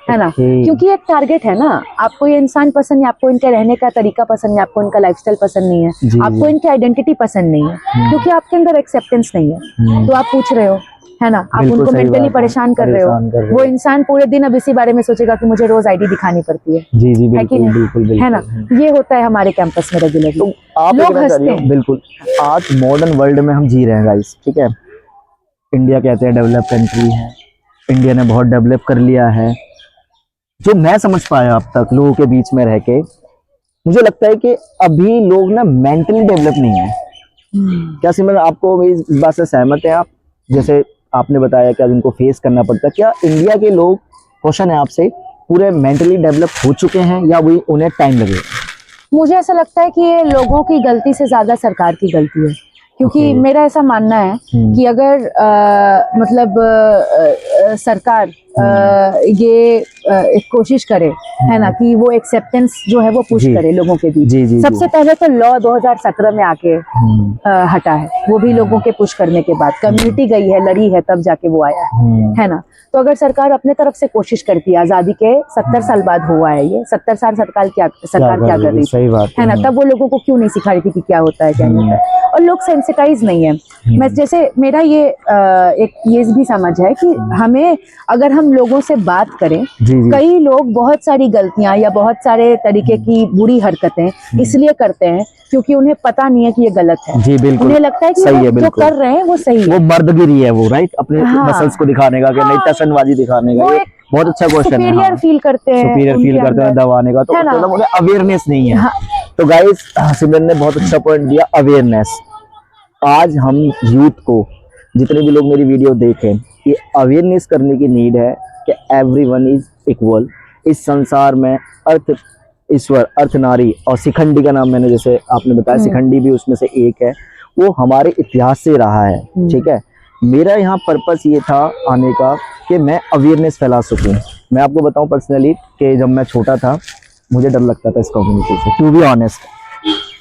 B: है ना, क्योंकि एक टारगेट है ना, आपको ये इंसान पसंद नहीं, आपको इनके रहने का तरीका पसंद नहीं, आपको इनका लाइफस्टाइल पसंद नहीं है, आपको इनकी आइडेंटिटी पसंद नहीं है, क्योंकि आपके अंदर एक्सेप्टेंस नहीं है, तो आप पूछ रहे हो, है ना, आप उनको मेंटली परेशान कर रहे हो। वो इंसान पूरे दिन अब इसी बारे में सोचेगा कि मुझे रोज ID दिखानी पड़ती है, है कि नहीं, है ना। ये होता है हमारे कैंपस में रेगुलरली।
A: तो आप
B: लोग हंसते हैं।
A: बिल्कुल, आज मॉडर्न वर्ल्ड में हम जी रहे हैं गाइस, ठीक है, इंडिया कहते हैं डेवलप कंट्री है, इंडिया ने बहुत डेवलप कर लिया है। जो मैं समझ पाया अब तक लोगों के बीच में रह के, मुझे लगता है कि अभी लोग ना मेंटली डेवलप नहीं है। क्या सिमरन, आपको इस बात से सहमत हैं आप? जैसे आपने बताया कि आज उनको फेस करना पड़ता है, क्या इंडिया के लोग, क्वेश्चन है आपसे, पूरे मेंटली डेवलप हो चुके हैं या वही उन्हें टाइम लगेगा?
B: मुझे ऐसा लगता है कि ये लोगों की गलती से ज्यादा सरकार की गलती है, क्योंकि
A: Okay.
B: मेरा ऐसा मानना है कि अगर सरकार ये एक कोशिश करे, है ना, कि वो एक्सेप्टेंस जो है वो पुश
A: जी।
B: करे लोगों के बीच।
A: जी जी
B: सबसे पहले तो लॉ 2017 में आके हटा है, वो भी लोगों के पुश करने के बाद। कम्युनिटी गई है, लड़ी है, तब जाके वो आया है ना। तो अगर सरकार अपने तरफ से कोशिश करती है, आजादी के 70 साल बाद हुआ है ये, 70 साल सरकार क्या कर रही
A: सही बात
B: है ना, तब वो लोगों को क्यों नहीं सिखा रही थी कि क्या होता है क्या नहीं होता है, और लोग सेंसिटाइज नहीं है। मैं जैसे मेरा ये एक ये भी समझ है कि हमें, अगर हम लोगों से बात करें,
A: जी।
B: कई लोग बहुत सारी गलतियां या बहुत सारे तरीके की बुरी हरकतें इसलिए करते हैं क्योंकि उन्हें पता नहीं है कि ये गलत है।
A: जी बिल्कुल,
B: उन्हें लगता है कि
A: सही है,
B: वो जो
A: बिल्कुल।
B: कर रहे हैं वो सही है,
A: वो मर्दगिरी है वो, राइट, अपने
B: हाँ।
A: मसल्स को दिखाने का, कि नहीं, टशनबाजी दिखाने का।
B: वो
A: ये
B: एक
A: बहुत अच्छा क्वेश्चन है।
B: सुपीरियर फील करते हैं,
A: सुपीरियर फील
B: उनके
A: करते हैं,
B: अंदर,
A: दबाने का, तो
B: है ना?
A: मतलब उन्हें अवेयरनेस नहीं है।
B: हाँ।
A: तो गाइस, सिमरन ने बहुत अच्छा पॉइंट दिया, अवेयरनेस। आज हम यूथ को, जितने भी लोग मेरी वीडियो देखें, ये अवेयरनेस करने की नीड है कि एवरीवन इज इक्वल। इस संसार में अर्थ ईश्वर, अर्थ नारी, और शिखंडी का नाम मैंने जैसे आपने बताया, शिखंडी भी उसमें से एक है। वो हमारे इतिहास से रहा है, ठीक है। मेरा यहाँ पर्पस ये था आने का कि मैं अवेयरनेस फैला सकूं। मैं आपको बताऊं पर्सनली कि जब मैं छोटा था, मुझे डर लगता था इस कम्युनिटी से, टू बी ऑनेस्ट।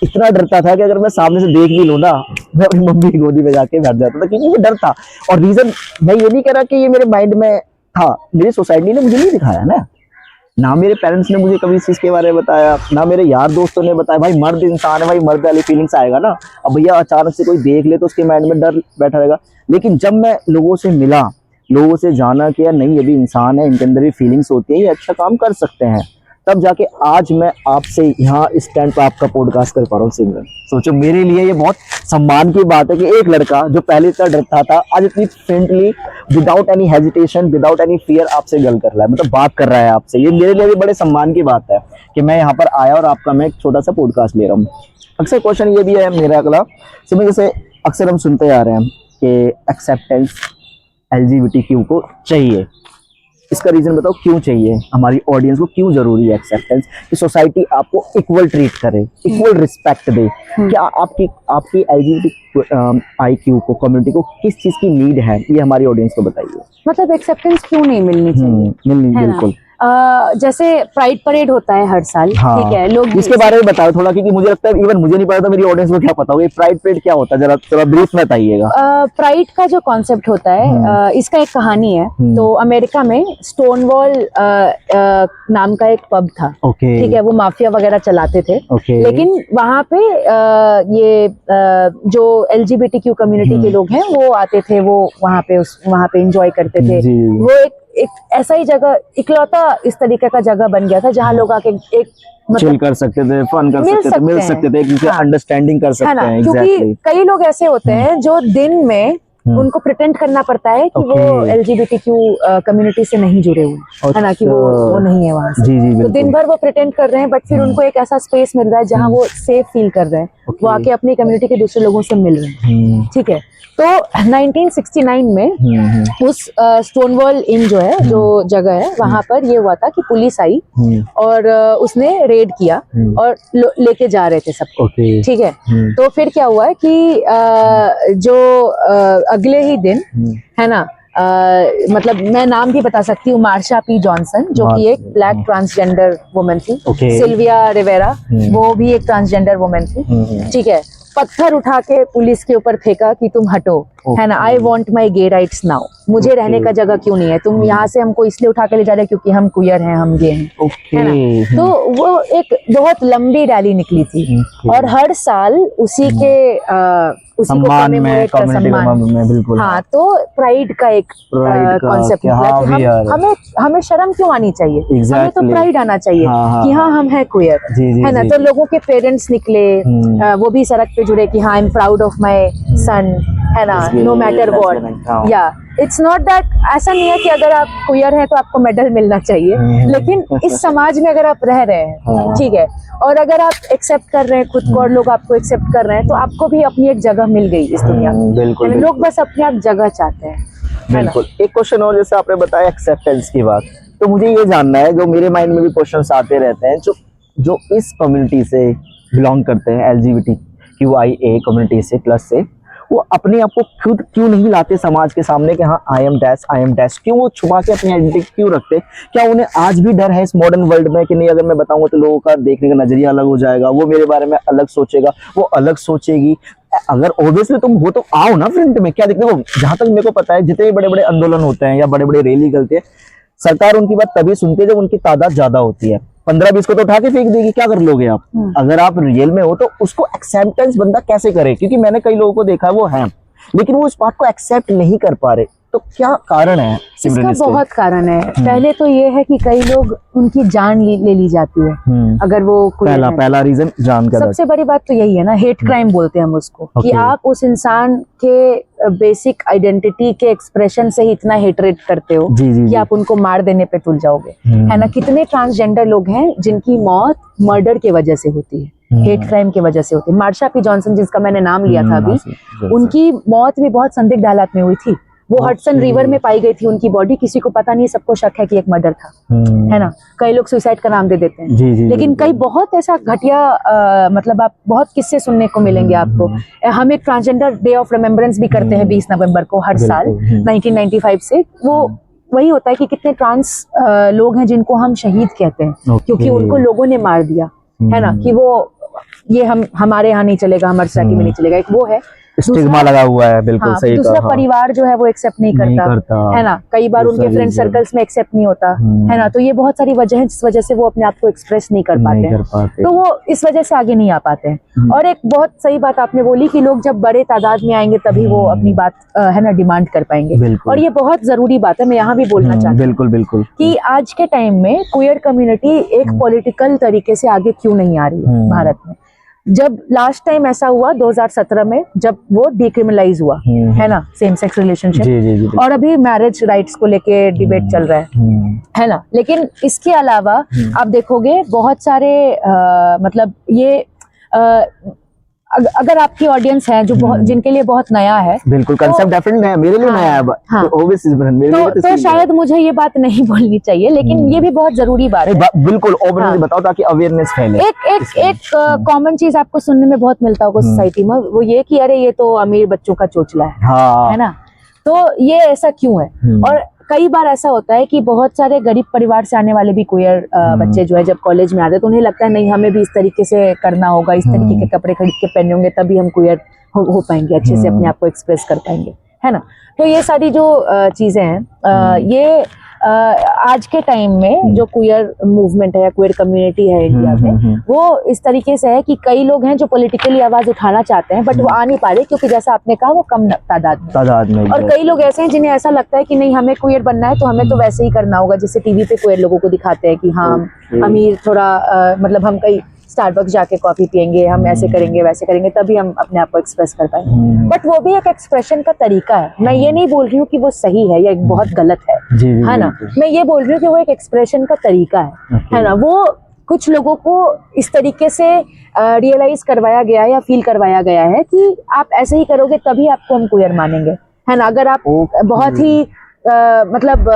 A: इतना डरता था कि अगर मैं सामने से देख भी लूं ना, मैं अपनी मम्मी की गोदी में जाके बैठ जाता था, क्योंकि मुझे डर था। और रीजन, मैं ये नहीं कह रहा कि ये मेरे माइंड में था, मेरी सोसाइटी ने मुझे नहीं दिखाया ना मेरे पेरेंट्स ने मुझे कभी इस चीज के बारे में बताया, ना मेरे यार दोस्तों ने बताया। भाई मर्द इंसान है, भाई मर्द वाली फीलिंग्स आएगा ना। अब भैया अचानक से कोई देख ले तो उसके माइंड में डर बैठा रहेगा। लेकिन जब मैं लोगों से मिला, लोगों से जाना कि यार नहीं, ये भी इंसान है, इनके अंदर भी फीलिंग्स होती है, ये अच्छा काम कर सकते हैं, तब जाके आज मैं आपसे यहाँ इस स्टैंड पर आपका पॉडकास्ट कर पा रहा हूँ। सिमरन, सोचो, मेरे लिए ये बहुत सम्मान की बात है कि एक लड़का जो पहले इतना डरता था, आज इतनी friendly, without any hesitation, without any fear आपसे गल कर रहा है, मतलब बात कर रहा है आपसे। ये मेरे लिए भी बड़े सम्मान की बात है कि मैं यहाँ पर आया और आपका मैं एक छोटा सा पॉडकास्ट ले रहा हूँ। अक्सर क्वेश्चन ये भी है मेरा अगला, सिमरन, जैसे अक्सर हम सुनते आ रहे हैं कि एक्सेप्टेंस LGBTQ को चाहिए, इसका रीजन बताओ क्यों चाहिए? हमारी ऑडियंस को क्यों जरूरी है एक्सेप्टेंस, कि सोसाइटी आपको इक्वल ट्रीट करे, इक्वल रिस्पेक्ट दे? क्या आपकी LGBTIQ को, कम्युनिटी को किस चीज की नीड है, ये हमारी ऑडियंस को बताइए।
B: मतलब एक्सेप्टेंस क्यों नहीं मिलनी चाहिए?
A: मिलनी,
B: है ना?
A: बिल्कुल।
B: जैसे प्राइड परेड होता है हर साल,
A: हाँ,
B: ठीक है, लोग
A: इसके बारे में बताओ थोड़ा, क्योंकि मुझे लगता है इवन मुझे नहीं पता था, मेरी ऑडियंस को क्या पता होगा। ये प्राइड परेड क्या होता है, जरा थोड़ा ब्रीफ में बताइएगा।
B: प्राइड का जो कॉन्सेप्ट होता है, इसका एक कहानी है। तो अमेरिका में स्टोनवॉल नाम का एक पब था, ठीक है, वो माफिया वगैरह चलाते थे। लेकिन वहां पे जो LGBTQ कम्युनिटी के लोग हैं वो आते थे, वो वहां पे एंजॉय करते थे। वो एक ऐसा ही जगह, इकलौता इस तरीके का जगह बन गया था जहाँ लोग आके एक
A: चिल कर सकते थे, फन कर सकते थे, मिल सकते थे, एक दूसरे अंडरस्टैंडिंग कर सकते हैं।
B: क्योंकि कई लोग ऐसे होते हैं जो दिन में उनको प्रिटेंड करना पड़ता है कि वो LGBTQ कम्युनिटी से नहीं जुड़े हुए, है ना, कि वो नहीं है वहां से। तो दिन भर वो प्रिटेंड कर रहे हैं, बट फिर उनको एक ऐसा स्पेस मिल रहा है जहाँ वो सेफ फील कर रहे हैं, वो आके अपनी कम्युनिटी के दूसरे लोगों से मिल रहे हैं, ठीक है। तो 1969 में उस स्टोनवॉल इन जो है, जो जगह है, वहां पर ये हुआ था कि पुलिस आई और उसने रेड किया और लेके जा रहे थे सबको, ठीक है। तो फिर क्या हुआ कि जो अगले ही दिन, है ना, मतलब मैं नाम भी बता सकती हूँ, मार्शा P. जॉनसन, जो कि एक ब्लैक ट्रांसजेंडर वुमन थी। सिल्विया रिवेरा, वो भी एक ट्रांसजेंडर वुमन थी, ठीक है। पत्थर उठा के पुलिस के ऊपर फेंका कि तुम हटो, है ना, I want my gay rights now, मुझे रहने का जगह क्यों नहीं है, तुम यहाँ से हमको इसलिए उठा के ले जा रहे हो क्योंकि हम क्वियर हैं, हम गे हैं, है ना। तो वो एक बहुत लंबी रैली निकली थी और हर साल उसी के
A: सम्मान में, कम्युनिटी में, बिल्कुल।
B: हाँ, तो प्राइड का एक कॉन्सेप्ट निकला कि हमें शर्म क्यों आनी चाहिए, हमें तो प्राइड आना चाहिए कि हाँ हम हैं क्वियर, है ना। तो लोगों के पेरेंट्स निकले, वो भी सड़क पे जुड़े कि हाँ, I am proud of my son, है ना,
A: इसलिए
B: नो मैटर
A: हाँ।
B: What. Yeah it's not that, ऐसा नहीं है कि अगर आप क्वियर हैं तो आपको मेडल मिलना चाहिए, लेकिन इस समाज में अगर आप रह रहे हैं,
A: हाँ।
B: ठीक है, और अगर आप एक्सेप्ट कर रहे हैं खुद को और लोग आपको एक्सेप्ट कर रहे हैं, तो आपको भी अपनी एक जगह मिल गई इस दुनिया में।
A: बिल्कुल,
B: लोग बस अपने आप जगह चाहते हैं, है ना?
A: बिल्कुल। एक क्वेश्चन और, जैसे आपने बताया एक्सेप्टेंस की बात, तो मुझे ये जानना है, जो मेरे माइंड में भी क्वेश्चंस आते रहते हैं, जो जो इस कम्युनिटी से बिलोंग करते हैं, LGBTQIA कम्युनिटी से प्लस से, वो अपने आप को खुद क्यों नहीं लाते समाज के सामने कि हाँ आई एम डैश, क्यों वो छुपा के अपनी आइडेंटिटी क्यों रखते? क्या उन्हें आज भी डर है इस मॉडर्न वर्ल्ड में कि नहीं, अगर मैं बताऊंगा तो लोगों का देखने का नजरिया अलग हो जाएगा, वो मेरे बारे में अलग सोचेगा, वो अलग सोचेगी? अगर ऑब्वियसली तुम हो तो आओ ना फ्रंट में, क्या देखो, जहां तक मेरे को पता है जितने बड़े बड़े आंदोलन होते हैं या बड़े बड़े रैली निकलते हैं, सरकार उनकी बात तभी सुनती है जब उनकी तादाद ज्यादा होती है। 15-20 को तो उठा के फेंक देगी, क्या कर लोगे आप? अगर आप रियल में हो तो उसको एक्सेप्टेंस बंदा कैसे करे? क्योंकि मैंने कई लोगों को देखा है, वो हैं लेकिन वो इस बात को एक्सेप्ट नहीं कर पा रहे, तो क्या कारण है सिमरन
B: इसका
A: इसके?
B: बहुत कारण है। पहले तो ये है कि कई लोग, उनकी जान ले ली जाती है अगर वो queer हैं।
A: पहला रीजन जान का
B: सबसे बड़ी बात तो यही है ना, हेट क्राइम बोलते हैं हम उसको, कि
A: Okay.
B: आप उस इंसान के बेसिक आइडेंटिटी के एक्सप्रेशन से ही इतना हेटरेट करते हो
A: जी, जी,
B: कि
A: जी।
B: आप उनको मार देने पे तुल जाओगे, है ना? कितने ट्रांसजेंडर लोग हैं जिनकी मौत मर्डर की वजह से होती है, हेट क्राइम की वजह से होती है। मार्शा पी जॉनसन, जिसका मैंने नाम लिया था अभी, उनकी मौत भी बहुत संदिग्ध हालात में हुई थी। वो हडसन रिवर में पाई गई थी उनकी बॉडी, किसी को पता नहीं, सबको शक है कि एक मर्डर था, है ना? कई लोग सुसाइड का नाम दे देते हैं,
A: जी, जी,
B: लेकिन कई बहुत ऐसा घटिया मतलब आप बहुत किस्से सुनने को मिलेंगे आपको। हम एक ट्रांसजेंडर डे ऑफ रिमेम्बरेंस भी करते हैं 20 नवंबर को हर साल, 1995 से। वो वही होता है कि कितने ट्रांस लोग हैं जिनको हम शहीद कहते हैं, क्योंकि उनको लोगों ने मार दिया, है ना? कि वो ये हमारे यहाँ नहीं चलेगा, हमारी सोसाइटी में नहीं चलेगा, एक वो है।
A: स्टिग्मा लगा हुआ है, बिल्कुल सही
B: दूसरा
A: कहा।
B: परिवार जो है वो एक्सेप्ट नहीं करता, है ना? कई बार
A: दूसरा
B: उनके फ्रेंड
A: reason।
B: सर्कल्स में एक्सेप्ट नहीं होता, है ना? तो ये बहुत सारी वजह है जिस वजह से वो अपने आप को एक्सप्रेस नहीं कर पाते हैं, तो वो इस वजह से आगे नहीं आ पाते हैं। और एक बहुत सही बात आपने बोली कि लोग जब बड़े तादाद में आएंगे तभी वो अपनी बात है ना डिमांड कर पाएंगे,
A: बिल्कुल।
B: और ये बहुत जरूरी बात है। मैं यहाँ भी बोलना चाहती हूँ
A: बिल्कुल बिल्कुल
B: कि आज के टाइम में क्वेयर कम्युनिटी एक पॉलिटिकल तरीके से आगे क्यों नहीं आ रही है भारत में। जब लास्ट टाइम ऐसा हुआ 2017 में, जब वो डिक्रिमिनलाइज हुआ, है ना, सेम सेक्स
A: जी, जी,
B: रिलेशनशिप,
A: बिल्कुल।
B: और अभी मैरिज राइट्स को लेके डिबेट चल रहा है ना? लेकिन इसके अलावा आप देखोगे बहुत सारे मतलब ये अगर आपकी ऑडियंस है जो बहुत, जिनके लिए बहुत नया है,
A: बिल्कुल, कंसेप्ट डिफरेंट है, मेरे लिए नया है,
B: हाँ,
A: तो obviously मेरे लिए
B: तो शायद मुझे ये बात नहीं बोलनी चाहिए, लेकिन ये भी बहुत जरूरी बात है।
A: बिल्कुल ओपनली बताओ ताकि अवेयरनेस फैले।
B: एक कॉमन चीज आपको सुनने में बहुत मिलता होगा सोसाइटी में, वो ये कि अरे ये तो अमीर बच्चों का चोचला है ना? तो ये ऐसा क्यों है? और कई बार ऐसा होता है कि बहुत सारे गरीब परिवार से आने वाले भी क्वेयर बच्चे जो है जब कॉलेज में आते हैं तो उन्हें लगता है नहीं, हमें भी इस तरीके से करना होगा, इस तरीके के कपड़े खरीद के पहने होंगे तभी हम क्वेयर हो पाएंगे, अच्छे से अपने आप को एक्सप्रेस कर पाएंगे, है ना? तो ये सारी जो चीजें हैं, ये आज के टाइम में जो क्वेयर मूवमेंट है या क्वेयर कम्युनिटी है इंडिया में, वो इस तरीके से है कि कई लोग हैं जो पॉलिटिकली आवाज उठाना चाहते हैं बट वो आ नहीं पा रहे, क्योंकि जैसा आपने कहा वो कम तादाद में। और कई लोग ऐसे हैं जिन्हें ऐसा लगता है कि नहीं, हमें क्वेयर बनना है तो हमें तो वैसे ही करना होगा, जैसे टीवी पे क्वेयर लोगों को दिखाते हैं कि हाँ हम अमीर थोड़ा मतलब हम कई स्टारबक्स जाके कॉफी पियेंगे, हम ऐसे करेंगे वैसे करेंगे तभी हम अपने आप को एक्सप्रेस कर पाएंगे। बट वो भी एक एक्सप्रेशन का तरीका है। मैं ये नहीं बोल रही हूँ कि वो सही है या बहुत गलत है ना? मैं ये बोल रही हूँ कि वो एक एक्सप्रेशन का तरीका है ना? वो कुछ लोगों को इस तरीके से रियलाइज करवाया गया है या फील करवाया गया है कि आप ऐसे ही करोगे तभी आपको हम क्वेयर मानेंगे, है ना? अगर आप बहुत ही मतलब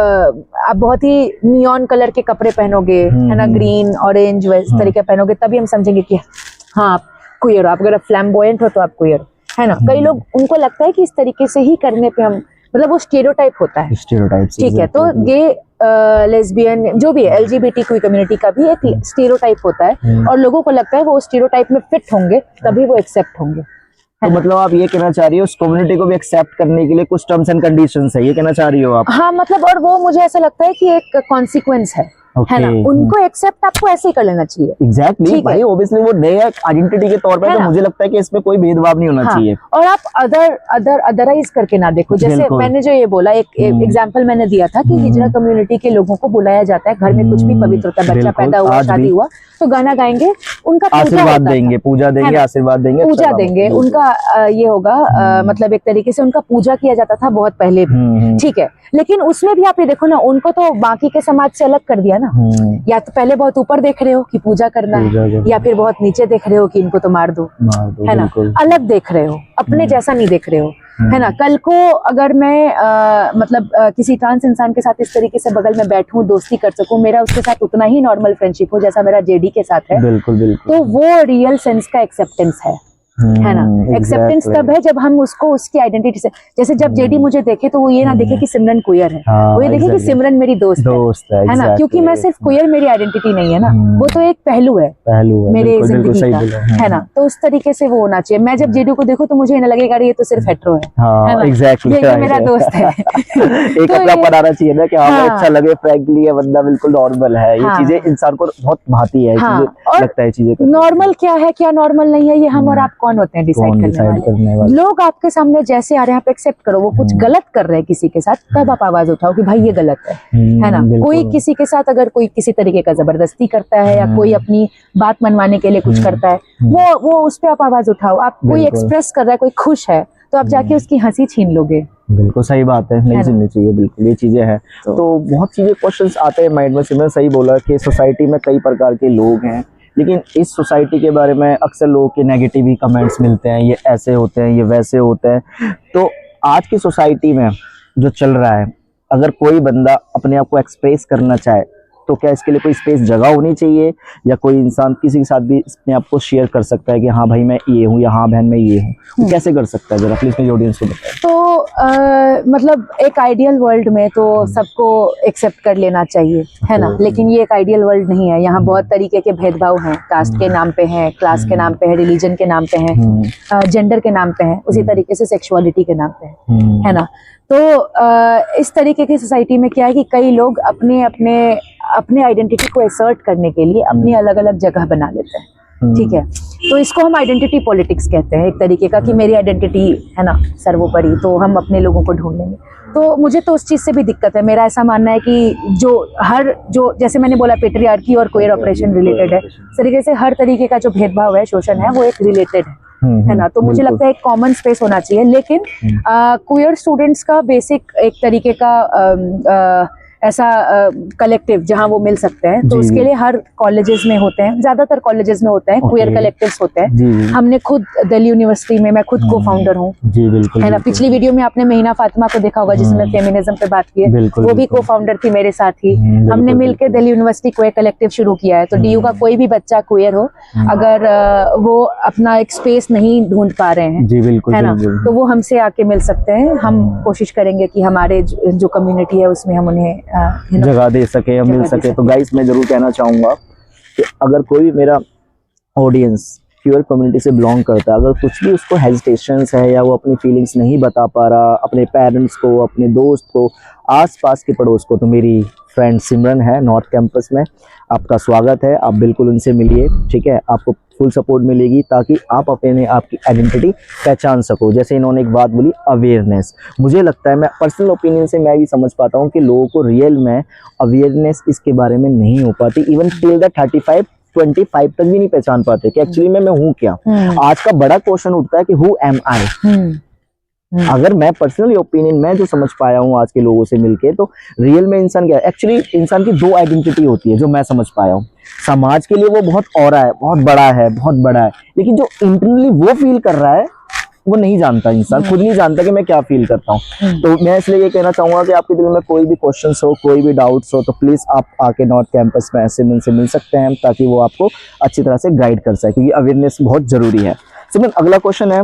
B: आप बहुत ही नियॉन कलर के कपड़े पहनोगे, है ना, ग्रीन ऑरेंज इस तरीके पहनोगे तभी हम समझेंगे कि हाँ आप क्वेयर हो। आप अगर फ्लैम्बॉयंट हो तो आप क्वेयर हो, है ना? कई लोग, उनको लगता है कि इस तरीके से ही करने पे हम, मतलब वो स्टीरियोटाइप होता है, ठीक है? तो गे लेस्बियन जो भी है, LGBTQ कम्युनिटी का भी एक स्टीरियोटाइप होता है और लोगों को लगता है वो स्टीरियोटाइप में फिट होंगे तभी वो एक्सेप्ट होंगे।
A: तो मतलब आप ये कहना चाह रही हो उस कम्युनिटी को भी एक्सेप्ट करने के लिए कुछ टर्म्स एंड कंडीशंस है, ये कहना चाह रही हो आप?
B: हाँ, मतलब, और वो मुझे ऐसा लगता है कि एक कॉन्सिक्वेंस है है ना, उनको एक्सेप्ट आपको ऐसे ही कर लेना चाहिए।
A: एग्जैक्टली भाई, ऑब्वियसली वो नए आइडेंटिटी के तौर पर, तो मुझे लगता है कि इसमें कोई भेदभाव नहीं होना चाहिए।
B: और आप अदराइज करके ना देखो, जैसे मैंने जो ये बोला, एक एग्जांपल मैंने दिया था कि हिजड़ा कम्युनिटी के लोगों को बुलाया जाता है, घर में कुछ भी पवित्र होता है, बच्चा पैदा हुआ, शादी हुआ तो गाना गाएंगे, उनका
A: आशीर्वाद देंगे, पूजा देंगे, आशीर्वाद देंगे,
B: पूजा देंगे, उनका ये होगा, मतलब एक तरीके से उनका पूजा किया जाता था बहुत पहले भी, ठीक है। लेकिन उसमें भी आप ये देखो ना, उनको तो बाकी के समाज से अलग कर दिया ना। या तो पहले बहुत ऊपर देख रहे हो कि पूजा करना है, या फिर बहुत नीचे देख रहे हो कि इनको तो मार दो, है ना, अलग देख रहे हो, अपने जैसा नहीं देख रहे हो, है ना। कल को अगर मैं मतलब किसी ट्रांस इंसान के साथ इस तरीके से बगल में बैठूं, दोस्ती कर सकूं, मेरा उसके साथ उतना ही नॉर्मल फ्रेंडशिप हो जैसा मेरा जेडी के साथ है,
A: बिल्कुल बिल्कुल,
B: तो वो रियल सेंस का एक्सेप्टेंस है ना। एक्सेप्टेंस तब है जब हम उसको उसकी आइडेंटिटी से, जैसे जब जेडी मुझे देखे तो वो ये ना देखे कि सिमरन क्वियर है, वो ये देखे कि सिमरन मेरी दोस्त है ना, क्योंकि मैं सिर्फ क्वियर मेरी आइडेंटिटी नहीं है ना, वो तो एक पहलू है मेरे जिंदगी का, है ना। तो उस तरीके से वो होना चाहिए। मैं जब जेडी को देखूं तो मुझे नहीं लगेगा ये तो सिर्फ हेटेरो है ना, ये मेरा दोस्त है।
A: एक अपना बनाना चाहिए ना कि हाँ अच्छा लगे, फ्रैंकली है बंदा, बिल्कुल नॉर्मल है, ये चीजें इंसान को बहुत भाती है, लगता है चीजें
B: नॉर्मल क्या है, क्या नॉर्मल नहीं है, ये हम और आप कौन होते हैं डिसाइड करने वाले। लोग आपके सामने जैसे आ रहे हैं आप एक्सेप्ट करो, वो कुछ गलत कर रहे हैं किसी के साथ, तब आप आवाज उठाओ कि भाई ये गलत है ना। कोई किसी के साथ अगर कोई किसी तरीके का जबरदस्ती करता है या कोई अपनी बात मनवाने के लिए कुछ करता है, वो उस पर आप आवाज उठाओ। आप कोई एक्सप्रेस कर रहा है, कोई खुश है, तो आप जाके उसकी हंसी छीन लोगे।
A: बिल्कुल सही बात है, नहीं सुननी चाहिए, बिल्कुल ये चीजें हैं। तो बहुत चीजें क्वेश्चंस आते हैं माइंड में। सिमरन सही बोला कि सोसाइटी में कई प्रकार के लोग हैं, लेकिन इस सोसाइटी के बारे में अक्सर लोगों के नेगेटिव ही कमेंट्स मिलते हैं, ये ऐसे होते हैं, ये वैसे होते हैं। तो आज की सोसाइटी में जो चल रहा है, अगर कोई बंदा अपने आप को एक्सप्रेस करना चाहे तो क्या इसके लिए कोई स्पेस जगह होनी चाहिए, या कोई इंसान किसी के साथ भी अपने आप को शेयर कर सकता है कि हाँ भाई मैं ये हूँ, या हाँ बहन मैं ये हूँ, तो कैसे कर सकता है, जरा प्लीज मेरी ऑडियंस को बताएं।
B: तो मतलब एक आइडियल वर्ल्ड में तो सबको एक्सेप्ट कर लेना चाहिए, है ना, लेकिन ये एक आइडियल वर्ल्ड नहीं है। यहाँ बहुत तरीके के भेदभाव हैं, कास्ट के नाम पे हैं, क्लास के नाम पे है, रिलीजन के नाम पे हैं, जेंडर के नाम पे हैं, उसी तरीके से सेक्सुअलिटी के नाम पे है ना। तो इस तरीके की सोसाइटी में क्या है कि कई लोग अपने आइडेंटिटी को असर्ट करने के लिए अपनी अलग अलग जगह बना लेते हैं, ठीक है। तो इसको हम आइडेंटिटी पॉलिटिक्स कहते हैं, एक तरीके का कि मेरी आइडेंटिटी है ना सर्वोपरि, तो हम अपने लोगों को ढूंढ लेंगे। तो मुझे तो उस चीज़ से भी दिक्कत है। मेरा ऐसा मानना है कि जो जैसे मैंने बोला पेट्रियार्की और क्वेयर ऑपरेशन रिलेटेड है, इस तरीके से हर तरीके का जो भेदभाव है, शोषण है, वो एक रिलेटेड है ना। तो मुझे लगता है एक कॉमन स्पेस होना चाहिए, लेकिन क्वेयर स्टूडेंट्स का बेसिक एक तरीके का ऐसा कलेक्टिव जहां वो मिल सकते हैं, तो उसके लिए हर कॉलेजेस में होते हैं, ज्यादातर कॉलेजेस में होते हैं क्वेयर कलेक्टिव्स होते हैं। हमने खुद दिल्ली यूनिवर्सिटी में, मैं खुद को फाउंडर हूँ, है ना। पिछली वीडियो में आपने महीना फातिमा को देखा होगा जिसने फेमिनिज्म पे बात की है, वो भी को फाउंडर थी मेरे साथ ही। हमने मिलकर दिल्ली यूनिवर्सिटी क्वेयर कलेक्टिव शुरू किया है। तो डीयू का कोई भी बच्चा क्वेयर हो, अगर वो अपना एक स्पेस नहीं ढूंढ पा रहे हैं, है ना, तो वो हमसे आके मिल सकते हैं। हम कोशिश करेंगे कि हमारे जो कम्युनिटी है उसमें हम उन्हें
A: जगह दे सके या मिल सके। तो गाइस मैं जरूर कहना चाहूंगा कि अगर कोई भी मेरा ऑडियंस क्वेयर कम्युनिटी से बिलोंग करता है, अगर कुछ भी उसको हेजिटेशंस है, या वो अपनी फीलिंग्स नहीं बता पा रहा अपने पेरेंट्स को, अपने दोस्त को, आसपास के पड़ोस को, तो मेरी फ्रेंड सिमरन है नॉर्थ कैंपस में, आपका स्वागत है। आप बिल्कुल उनसे मिलिए, ठीक है, आपको फुल सपोर्ट मिलेगी ताकि आप अपने आपकी आइडेंटिटी पहचान सको। जैसे इन्होंने एक बात बोली, अवेयरनेस, मुझे लगता है, मैं पर्सनल ओपिनियन से मैं भी समझ पाता हूँ कि लोगों को रियल में अवेयरनेस इसके बारे में नहीं हो पाती। इवन टिल द 35-25 तक भी नहीं पहचान पाते कि एक्चुअली मैं हूँ क्या। आज का बड़ा क्वेश्चन उठता है कि हु एम आई। अगर मैं पर्सनली ओपिनियन मैं जो समझ पाया हूँ आज के लोगों से मिलके, तो रियल में इंसान क्या है, एक्चुअली इंसान की दो आइडेंटिटी होती है जो मैं समझ पाया हूँ। समाज के लिए वो बहुत औरा है, बहुत बड़ा है, बहुत बड़ा है, लेकिन जो इंटरनली वो फील कर रहा है वो नहीं जानता। इंसान खुद नहीं जानता कि मैं क्या फील करता हूँ। तो मैं इसलिए ये कहना चाहूंगा कि आपके दिल में कोई भी क्वेश्चन हो, कोई भी डाउट्स हो, तो प्लीज आप आके नॉर्थ कैंपस में सिमरन से मिल सकते हैं, ताकि वो आपको अच्छी तरह से गाइड कर सके, क्योंकि अवेयरनेस बहुत जरूरी है। सिमरन, अगला क्वेश्चन है,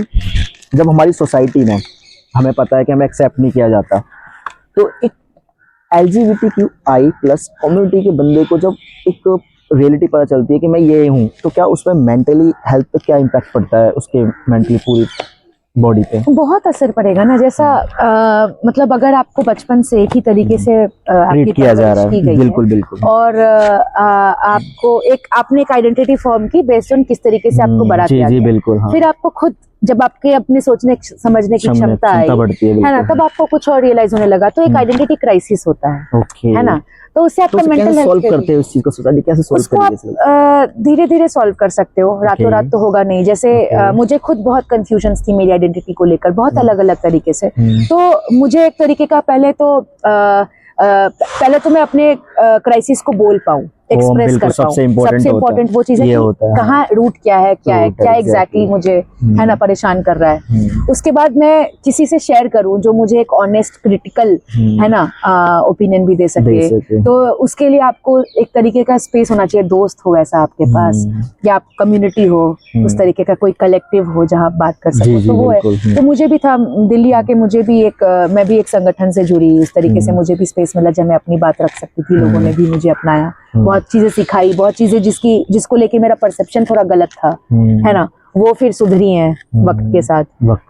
A: जब हमारी सोसाइटी में हमें पता है कि हमें एक्सेप्ट नहीं किया जाता, तो एक LGBTQI+ कम्युनिटी के बंदे को जब एक रियलिटी पता चलती है कि मैं ये हूँ, तो क्या उसमें मेंटली हेल्थ पे क्या इम्पैक्ट पड़ता है उसके मेंटली पूरी बॉडी पे?
B: बहुत असर पड़ेगा ना, जैसा मतलब अगर आपको बचपन से एक ही तरीके से आपकी
A: ट्रीट किया जा रहा
B: परवरिश की
A: है,
B: गई
A: बिल्कुल बिल्कुल।
B: और आपको आपने एक आइडेंटिटी फॉर्म की बेस्ड ऑन किस तरीके से आपको बड़ा
A: जी
B: किया
A: जी
B: गया।
A: बिल्कुल, हाँ।
B: फिर आपको खुद जब आपके अपने सोचने समझने की क्षमता आई
A: बढ़ती है,
B: है ना,
A: बिल्कुल।
B: तब आपको कुछ और रियलाइज होने लगा, तो एक आइडेंटिटी क्राइसिस होता है,
A: ओके,
B: है ना। तो उससे
A: तो
B: आपका
A: उसे
B: मेंटल
A: कैसे
B: हेल्थ
A: सॉल्व
B: पे
A: करते हैं उस चीज को, सोसाइटी कैसे सॉल्व
B: उसको
A: करेगी?
B: आप धीरे धीरे सॉल्व कर सकते हो, रातों रात तो होगा नहीं। जैसे
A: Okay.
B: मुझे खुद बहुत कंफ्यूजन्स थी मेरी आइडेंटिटी को लेकर, बहुत अलग अलग तरीके से।
A: हम्म।
B: तो मुझे एक तरीके का पहले तो मैं अपने क्राइसिस को बोल पाऊँ, एक्सप्रेस
A: बिल्कुल,
B: कर पाऊँ।
A: सबसे important
B: सबसे
A: होता है।
B: इम्पोर्टेंट वो चीज़ है
A: ये
B: कि
A: होता है,
B: कहाँ रूट क्या है, क्या है,
A: Root है,
B: क्या
A: exactly.
B: एग्जैक्टली मुझे है ना परेशान कर रहा है। उसके बाद मैं किसी से शेयर करूं जो मुझे एक ऑनेस्ट क्रिटिकल है ना ओपिनियन भी दे सके। तो उसके लिए आपको एक तरीके का स्पेस होना चाहिए, दोस्त हो ऐसा आपके पास, या आप कम्युनिटी हो उस तरीके का, कोई कलेक्टिव हो जहाँ आप बात कर
A: जी,
B: सको।
A: जी,
B: तो वो है।
A: बिल्कुल।
B: तो मुझे भी था दिल्ली आके, मुझे भी एक मैं भी एक संगठन से जुड़ी, इस तरीके से मुझे भी स्पेस मिला जब मैं अपनी बात रख सकती थी। लोगों ने भी मुझे अपनाया, बहुत चीजें सिखाई, बहुत चीजें जिसको लेके मेरा परसेप्शन थोड़ा गलत था, है ना, वो फिर सुधरी हैं वक्त के साथ।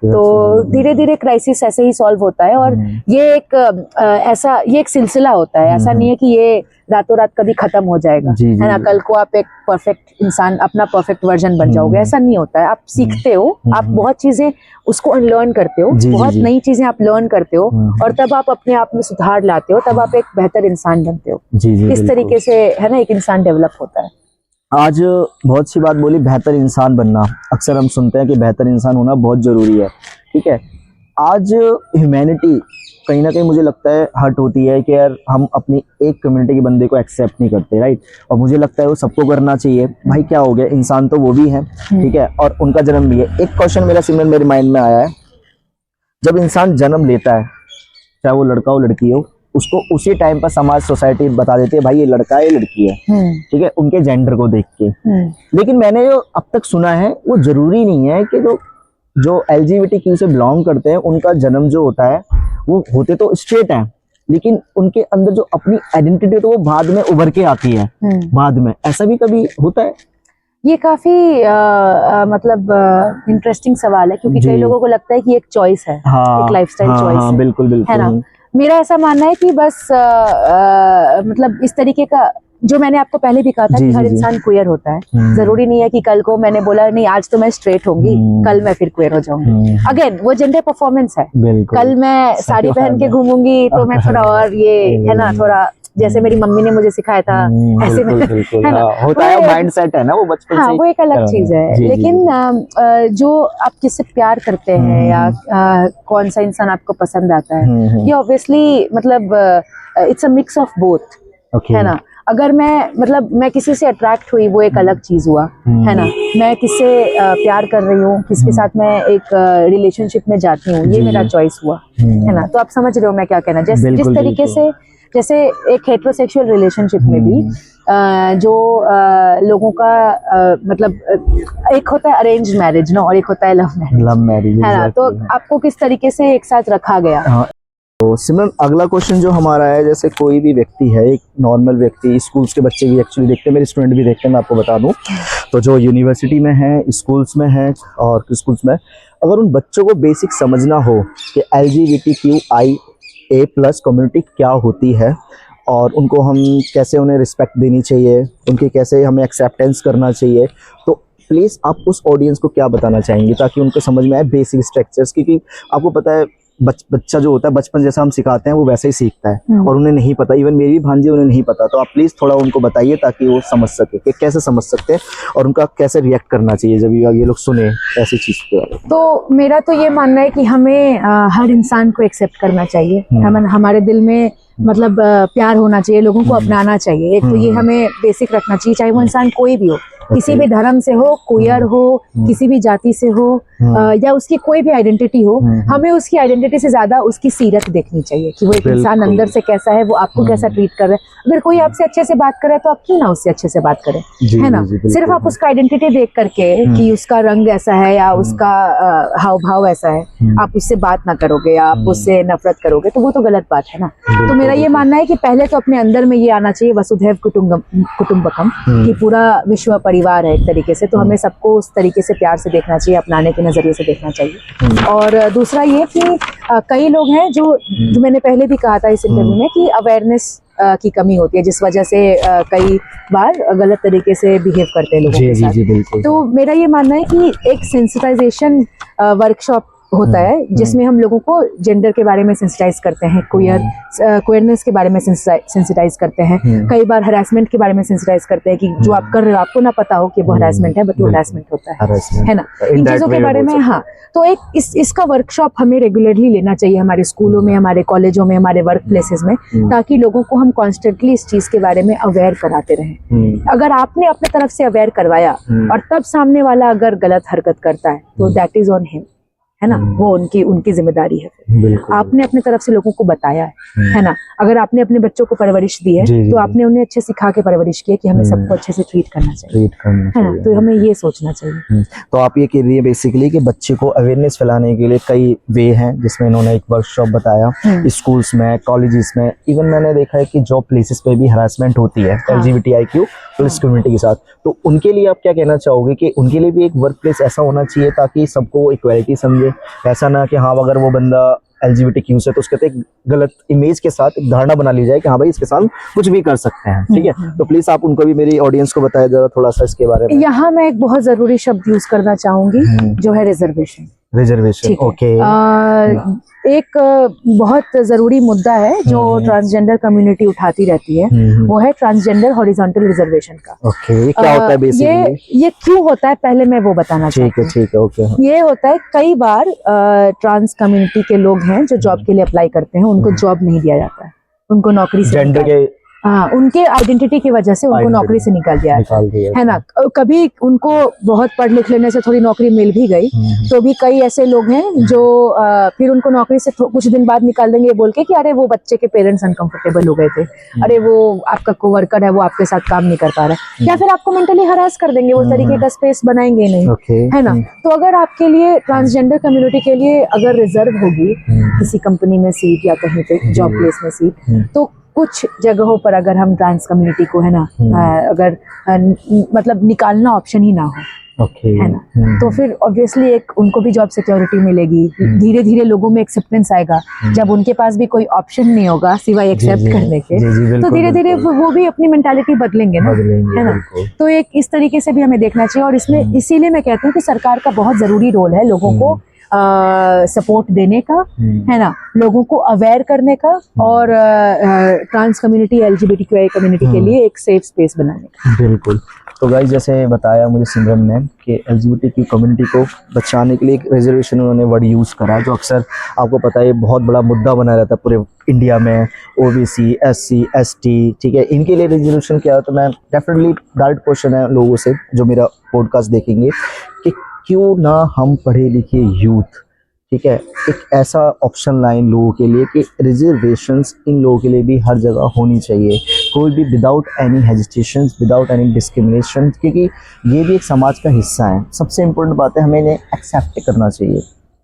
B: तो धीरे धीरे क्राइसिस ऐसे ही सॉल्व होता है। और ये एक सिलसिला होता है, ऐसा नहीं है कि ये रातों रात कभी खत्म हो जाएगा, है ना। कल को आप एक परफेक्ट इंसान, अपना परफेक्ट वर्जन बन जाओगे, ऐसा नहीं होता है। आप सीखते हो, आप बहुत चीजें उसको अनलर्न करते हो, बहुत नई चीजें आप लर्न करते हो, और तब आप अपने आप में सुधार लाते हो, तब आप एक बेहतर इंसान बनते हो। इस तरीके से है ना एक इंसान डेवलप होता है।
A: आज बहुत सी बात बोली, बेहतर इंसान बनना। अक्सर हम सुनते हैं कि बेहतर इंसान होना बहुत ज़रूरी है, ठीक है। आज ह्यूमैनिटी कहीं ना कहीं मुझे लगता है हर्ट होती है कि यार हम अपनी एक कम्युनिटी के बंदे को एक्सेप्ट नहीं करते, राइट। और मुझे लगता है वो सबको करना चाहिए। भाई क्या हो गया, इंसान तो वो भी है, ठीक है, और उनका जन्म भी है। एक क्वेश्चन मेरा सिमरन मेरे माइंड में आया है, जब इंसान जन्म लेता है, चाहे वो लड़का हो लड़की हो, उसको उसी टाइम पर समाज सोसाइटी बता देती है भाई ये लड़का है ये लड़की है, ठीक है, उनके जेंडर को देख के। लेकिन मैंने जो अब तक सुना है वो जरूरी नहीं है कि जो LGBTQ से बिलोंग करते हैं उनका जन्म जो होता है वो होते तो स्ट्रेट है, लेकिन उनके अंदर जो अपनी आइडेंटिटी तो वो बाद में उभर के आती है बाद में। ऐसा भी कभी होता है?
B: ये काफी मतलब इंटरेस्टिंग सवाल है, क्योंकि कई लोगों को लगता है कि एक चॉइस है, एक लाइफस्टाइल चॉइस है,
A: बिल्कुल बिल्कुल,
B: है ना। मेरा ऐसा मानना है कि बस मतलब इस तरीके का, जो मैंने आपको पहले भी कहा था कि हर इंसान क्वेयर होता है। जरूरी नहीं है कि कल को मैंने बोला नहीं आज तो मैं स्ट्रेट होंगी, कल मैं फिर क्वेयर हो जाऊंगी। अगेन वो जेंडर परफॉर्मेंस है। कल मैं साड़ी पहन के घूमूंगी तो मैं थोड़ा और ये है ना, थोड़ा जैसे मेरी मम्मी ने मुझे सिखाया था ऐसे में, है ना,
A: होता है, माइंडसेट है ना वो बचपन से।
B: हाँ, वो एक अलग चीज है। लेकिन जो आप किससे प्यार करते हैं या कौन सा इंसान आपको पसंद आता है, ये ऑब्वियसली मतलब it's a mix of both, है ना। अगर मैं किसी से अट्रैक्ट हुई, वो एक अलग चीज हुआ, है ना। मैं किससे प्यार कर रही हूँ, किसके साथ मैं एक रिलेशनशिप में जाती हूँ, ये मेरा चॉइस हुआ, है ना। तो आप समझ रहे हो मैं क्या कहना, जिस तरीके से जैसे एक हेट्रोसेक्सुअल रिलेशनशिप में भी जो लोगों का मतलब एक होता है अरेंज मैरिज ना, और एक होता है लव मैरिज, है ना। तो आपको किस तरीके से एक साथ रखा गया।
A: तो सिमरन अगला क्वेश्चन जो हमारा है, जैसे कोई भी व्यक्ति है, एक नॉर्मल व्यक्ति, स्कूल्स के बच्चे भी एक्चुअली देखते हैं, मेरे स्टूडेंट भी देखते हैं, मैं आपको बता दूं, तो जो यूनिवर्सिटी में है, स्कूल्स में है और स्कूल्स में, अगर उन बच्चों को बेसिक समझना हो कि LGBTQIA+ कम्युनिटी क्या होती है और उनको हम कैसे उन्हें रिस्पेक्ट देनी चाहिए, उनके कैसे हमें एक्सेप्टेंस करना चाहिए, तो प्लीज़ आप उस ऑडियंस को क्या बताना चाहेंगे ताकि उनको समझ में आए बेसिक स्ट्रक्चर्स। क्योंकि आपको पता है बच्चा जो होता है बचपन जैसा हम सिखाते हैं वो वैसे ही सीखता है, और उन्हें नहीं पता, इवन मेरी भी भांजी उन्हें नहीं पता। तो आप प्लीज़ थोड़ा उनको बताइए ताकि वो समझ सके कि कैसे समझ सकते हैं और उनका कैसे रिएक्ट करना चाहिए जब ये लोग सुने ऐसी चीज़ के बारे में।
B: तो मेरा तो ये मानना है कि हमें हर इंसान को एक्सेप्ट करना चाहिए, हमारे दिल में मतलब प्यार होना चाहिए, लोगों को अपनाना चाहिए। एक तो ये हमें बेसिक रखना चाहिए, चाहे वो इंसान कोई भी हो, किसी भी धर्म से हो, क्वेयर हो, किसी भी जाति से हो, या उसकी कोई भी आइडेंटिटी हो, हमें उसकी आइडेंटिटी से ज्यादा उसकी सीरत देखनी चाहिए कि वो एक इंसान अंदर से कैसा है, वो आपको कैसा ट्रीट कर रहा है। अगर कोई आपसे अच्छे से बात करे तो आप क्यों ना उससे अच्छे से बात करें, है ना। सिर्फ आप उसका आइडेंटिटी देख करके कि उसका रंग ऐसा है या उसका हाव भाव ऐसा है, आप उससे बात ना करोगे या आप उससे नफरत करोगे, तो वो तो गलत बात है ना। तो मेरा ये मानना है कि पहले तो अपने अंदर में ये आना चाहिए, वसुधैव कुटुंबकम, कि पूरा विश्व परिवार है एक तरीके से, तो हमें सबको उस तरीके से प्यार से देखना चाहिए, अपनाने के नज़रिए से देखना चाहिए। और दूसरा ये कि कई लोग हैं जो मैंने पहले भी कहा था इस इंटरव्यू में कि अवेयरनेस की कमी होती है, जिस वजह से कई बार गलत तरीके से बिहेव करते हैं लोगों के साथ।
A: जी बिल्कुल।
B: तो मेरा ये मानना है कि एक सेंसिटाइजेशन वर्कशॉप होता है जिसमें हम लोगों को जेंडर के बारे में सेंसिटाइज करते हैं, क्वेयरनेस के बारे में सेंसिटाइज करते हैं, कई बार हरासमेंट के बारे में सेंसिटाइज करते हैं कि जो आप कर रहे हो आपको ना पता हो कि वो हरासमेंट है, बट वो हरासमेंट होता है ना, इन चीज़ों के बारे में। हाँ, तो एक इसका वर्कशॉप हमें रेगुलरली लेना चाहिए हमारे स्कूलों में, हमारे कॉलेजों में, हमारे वर्क प्लेसेस में, ताकि लोगों को हम कॉन्स्टेंटली इस चीज़ के बारे में अवेयर कराते रहें। अगर आपने अपने तरफ से अवेयर करवाया और तब सामने वाला अगर गलत हरकत करता है तो दैट इज ऑन हिम, है ना, वो उनकी जिम्मेदारी है। आपने अपने तरफ से लोगों को बताया है ना, अगर आपने अपने बच्चों को परवरिश दी है तो आपने उन्हें अच्छे सिखा के परवरिश की है कि हमें सबको अच्छे से ट्रीट करना चाहिए, है ना, तो हमें ये सोचना चाहिए।
A: तो आप ये कह रही है बेसिकली कि बच्चे को अवेयरनेस फैलाने के लिए कई वे हैं, जिसमें इन्होंने एक वर्कशॉप बताया, स्कूल्स में, कॉलेजेस में, इवन मैंने देखा है कि जॉब प्लेसेस पे भी हरासमेंट होती है LGBTIQ प्लस कम्युनिटी के साथ। तो उनके लिए आप क्या कहना चाहोगे कि उनके लिए भी एक वर्क प्लेस ऐसा होना चाहिए ताकि सबको इक्वालिटी समझे, ऐसा ना कि हाँ अगर वो बंदा LGBTQ से तो उसके एक गलत इमेज के साथ एक धारणा बना ली जाए कि हाँ भाई इसके साथ कुछ भी कर सकते हैं, ठीक है। तो प्लीज आप उनको भी, मेरी ऑडियंस को बताया जरा थोड़ा सा इसके बारे में।
B: यहाँ मैं एक बहुत जरूरी शब्द यूज करना चाहूंगी जो है रिजर्वेशन।
A: Reservation, okay.
B: एक बहुत जरूरी मुद्दा है जो ट्रांसजेंडर कम्युनिटी उठाती रहती है, वो है ट्रांसजेंडर हॉरिजॉन्टल रिजर्वेशन का।
A: ओके, क्या होता है बेसिकली?
B: ये क्यों होता है पहले मैं वो बताना चाहती हूँ।
A: ठीक है, ओके।
B: ये होता है कई बार ट्रांस कम्युनिटी के लोग हैं जो जॉब के लिए अप्लाई करते हैं, उनको जॉब नहीं दिया जाता है, उनको नौकरी से
A: जेंडर के,
B: हाँ, उनके आइडेंटिटी की वजह से उनको नौकरी से निकाल दिया है ना। कभी उनको बहुत पढ़ लिख लेने से थोड़ी नौकरी मिल भी गई तो भी कई ऐसे लोग हैं जो फिर उनको नौकरी से कुछ दिन बाद निकाल देंगे बोल के कि अरे वो बच्चे के पेरेंट्स अनकंफर्टेबल हो गए थे, अरे वो आपका कोवर्कर है वो आपके साथ काम नहीं कर पा रहा है, या फिर आपको मेंटली हरास कर देंगे, वो तरीके का स्पेस बनाएंगे नहीं, है ना। तो अगर आपके लिए ट्रांसजेंडर कम्युनिटी के लिए अगर रिजर्व होगी किसी कंपनी में सीट या कहीं पे जॉब प्लेस में सीट, तो कुछ जगहों पर अगर हम ट्रांस कम्युनिटी को, है ना, अगर मतलब निकालना ऑप्शन ही ना हो, है ना, तो फिर ऑब्वियसली एक उनको भी जॉब सिक्योरिटी मिलेगी, धीरे धीरे लोगों में एक्सेप्टेंस आएगा। जब उनके पास भी कोई ऑप्शन नहीं होगा सिवाय एक्सेप्ट करने के, तो धीरे धीरे वो भी अपनी मेंटालिटी बदलेंगे ना, है ना। तो एक इस तरीके से भी हमें देखना चाहिए, और इसमें इसीलिए मैं कहती हूँ कि सरकार का बहुत जरूरी रोल है लोगों को सपोर्ट देने का, है ना, लोगों को अवेयर करने का, और ट्रांस कम्युनिटी, LGBTQI कम्युनिटी के लिए एक सेफ स्पेस बनाने का।
A: बिल्कुल। तो गाइस, जैसे बताया मुझे सिमरन ने कि LGBTQ कम्युनिटी को बचाने के लिए एक रिजर्वेशन उन्होंने वर्ड यूज़ करा, जो अक्सर आपको पता है ये बहुत बड़ा मुद्दा बना रहता है पूरे इंडिया में। OBC, SC, ST, ठीक है, इनके लिए रिजर्वेशन क्या है? तो मैं डेफिनेटली डायरेक्ट क्वेश्चन है लोगों से जो मेरा पॉडकास्ट देखेंगे कि क्यों ना हम पढ़े लिखे यूथ, ठीक है, एक ऐसा ऑप्शन लाइन लोगों के लिए कि रिजर्वेशंस इन लोगों के लिए भी हर जगह होनी चाहिए, कोई भी without any hesitation, without any discrimination, क्योंकि ये भी एक समाज का हिस्सा है। सबसे इम्पोर्टेंट बात है, हमें इन्हें एक्सेप्ट करना चाहिए,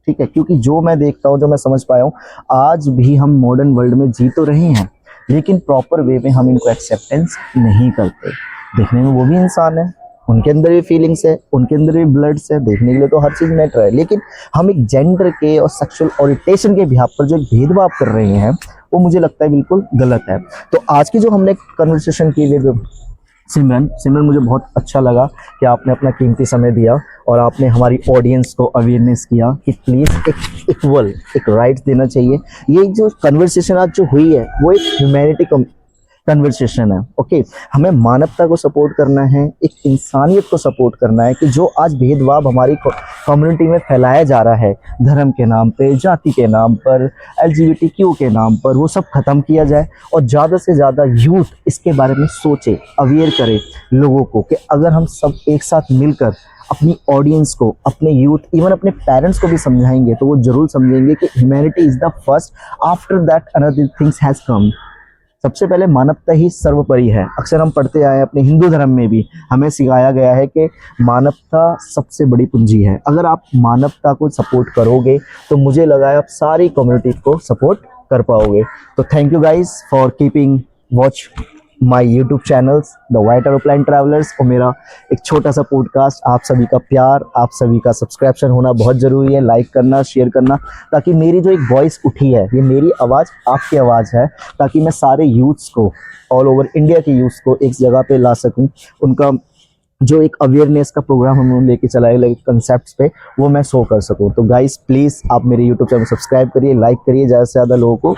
A: ठीक है, क्योंकि जो मैं देखता हूँ, जो मैं समझ पाया हूँ, आज भी हम मॉडर्न वर्ल्ड में जी तो रहे हैं लेकिन प्रॉपर वे में हम इनको एक्सेप्टेंस नहीं करते। देखने में वो भी इंसान है, उनके अंदर भी फीलिंग्स है, उनके अंदर भी ब्लड्स है, देखने के लिए तो हर चीज़ मैटर है, लेकिन हम एक जेंडर के और सेक्सुअल ओरिएंटेशन के बिहाफ पर जो एक भेदभाव कर रहे हैं वो मुझे लगता है बिल्कुल गलत है। तो आज की जो हमने कन्वर्सेशन की सिमरन मुझे बहुत अच्छा लगा कि आपने अपना कीमती समय दिया और आपने हमारी ऑडियंस को अवेयरनेस किया कि प्लीज़ एक इक्वल एक राइट्स देना चाहिए। ये जो कन्वर्सेशन आज जो हुई है वो एक ह्यूमैनिटी कन्वर्सेशन है, ओके। हमें मानवता को सपोर्ट करना है, एक इंसानियत को सपोर्ट करना है कि जो आज भेदभाव हमारी कम्युनिटी में फैलाया जा रहा है धर्म के नाम पे, जाति के नाम पर, LGBTQ के नाम पर, वो सब ख़त्म किया जाए और ज़्यादा से ज़्यादा यूथ इसके बारे में सोचे, अवेयर करे लोगों को कि अगर हम सब एक साथ मिलकर अपनी ऑडियंस को, अपने यूथ, इवन अपने पेरेंट्स को भी समझाएंगे तो वो ज़रूर समझेंगे कि humanity is the first, after that another things has come. सबसे पहले मानवता ही सर्वोपरि है। अक्सर हम पढ़ते आए अपने हिंदू धर्म में भी हमें सिखाया गया है कि मानवता सबसे बड़ी पूंजी है। अगर आप मानवता को सपोर्ट करोगे तो मुझे लगा है आप सारी कम्युनिटी को सपोर्ट कर पाओगे। तो thank you guys for keeping watch my YouTube channels the white aeroplane travellers और मेरा एक छोटा सा पॉडकास्ट। आप सभी का प्यार, आप सभी का सब्सक्रिप्शन होना बहुत ज़रूरी है, लाइक करना, शेयर करना, ताकि मेरी जो एक वॉइस उठी है, ये मेरी आवाज़ आपकी आवाज़ है, ताकि मैं सारे यूथ्स को, ऑल ओवर इंडिया के यूथ्स को एक जगह पे ला सकूं। उनका जो एक अवेयरनेस का प्रोग्राम हम लोग लेके चलाए लाइक कंसेप्ट्स पे, वो मैं शो कर सकूं। तो गाइस प्लीज़ आप मेरे यूट्यूब चैनल सब्सक्राइब करिए, लाइक करिए ज़्यादा से ज़्यादा लोगों को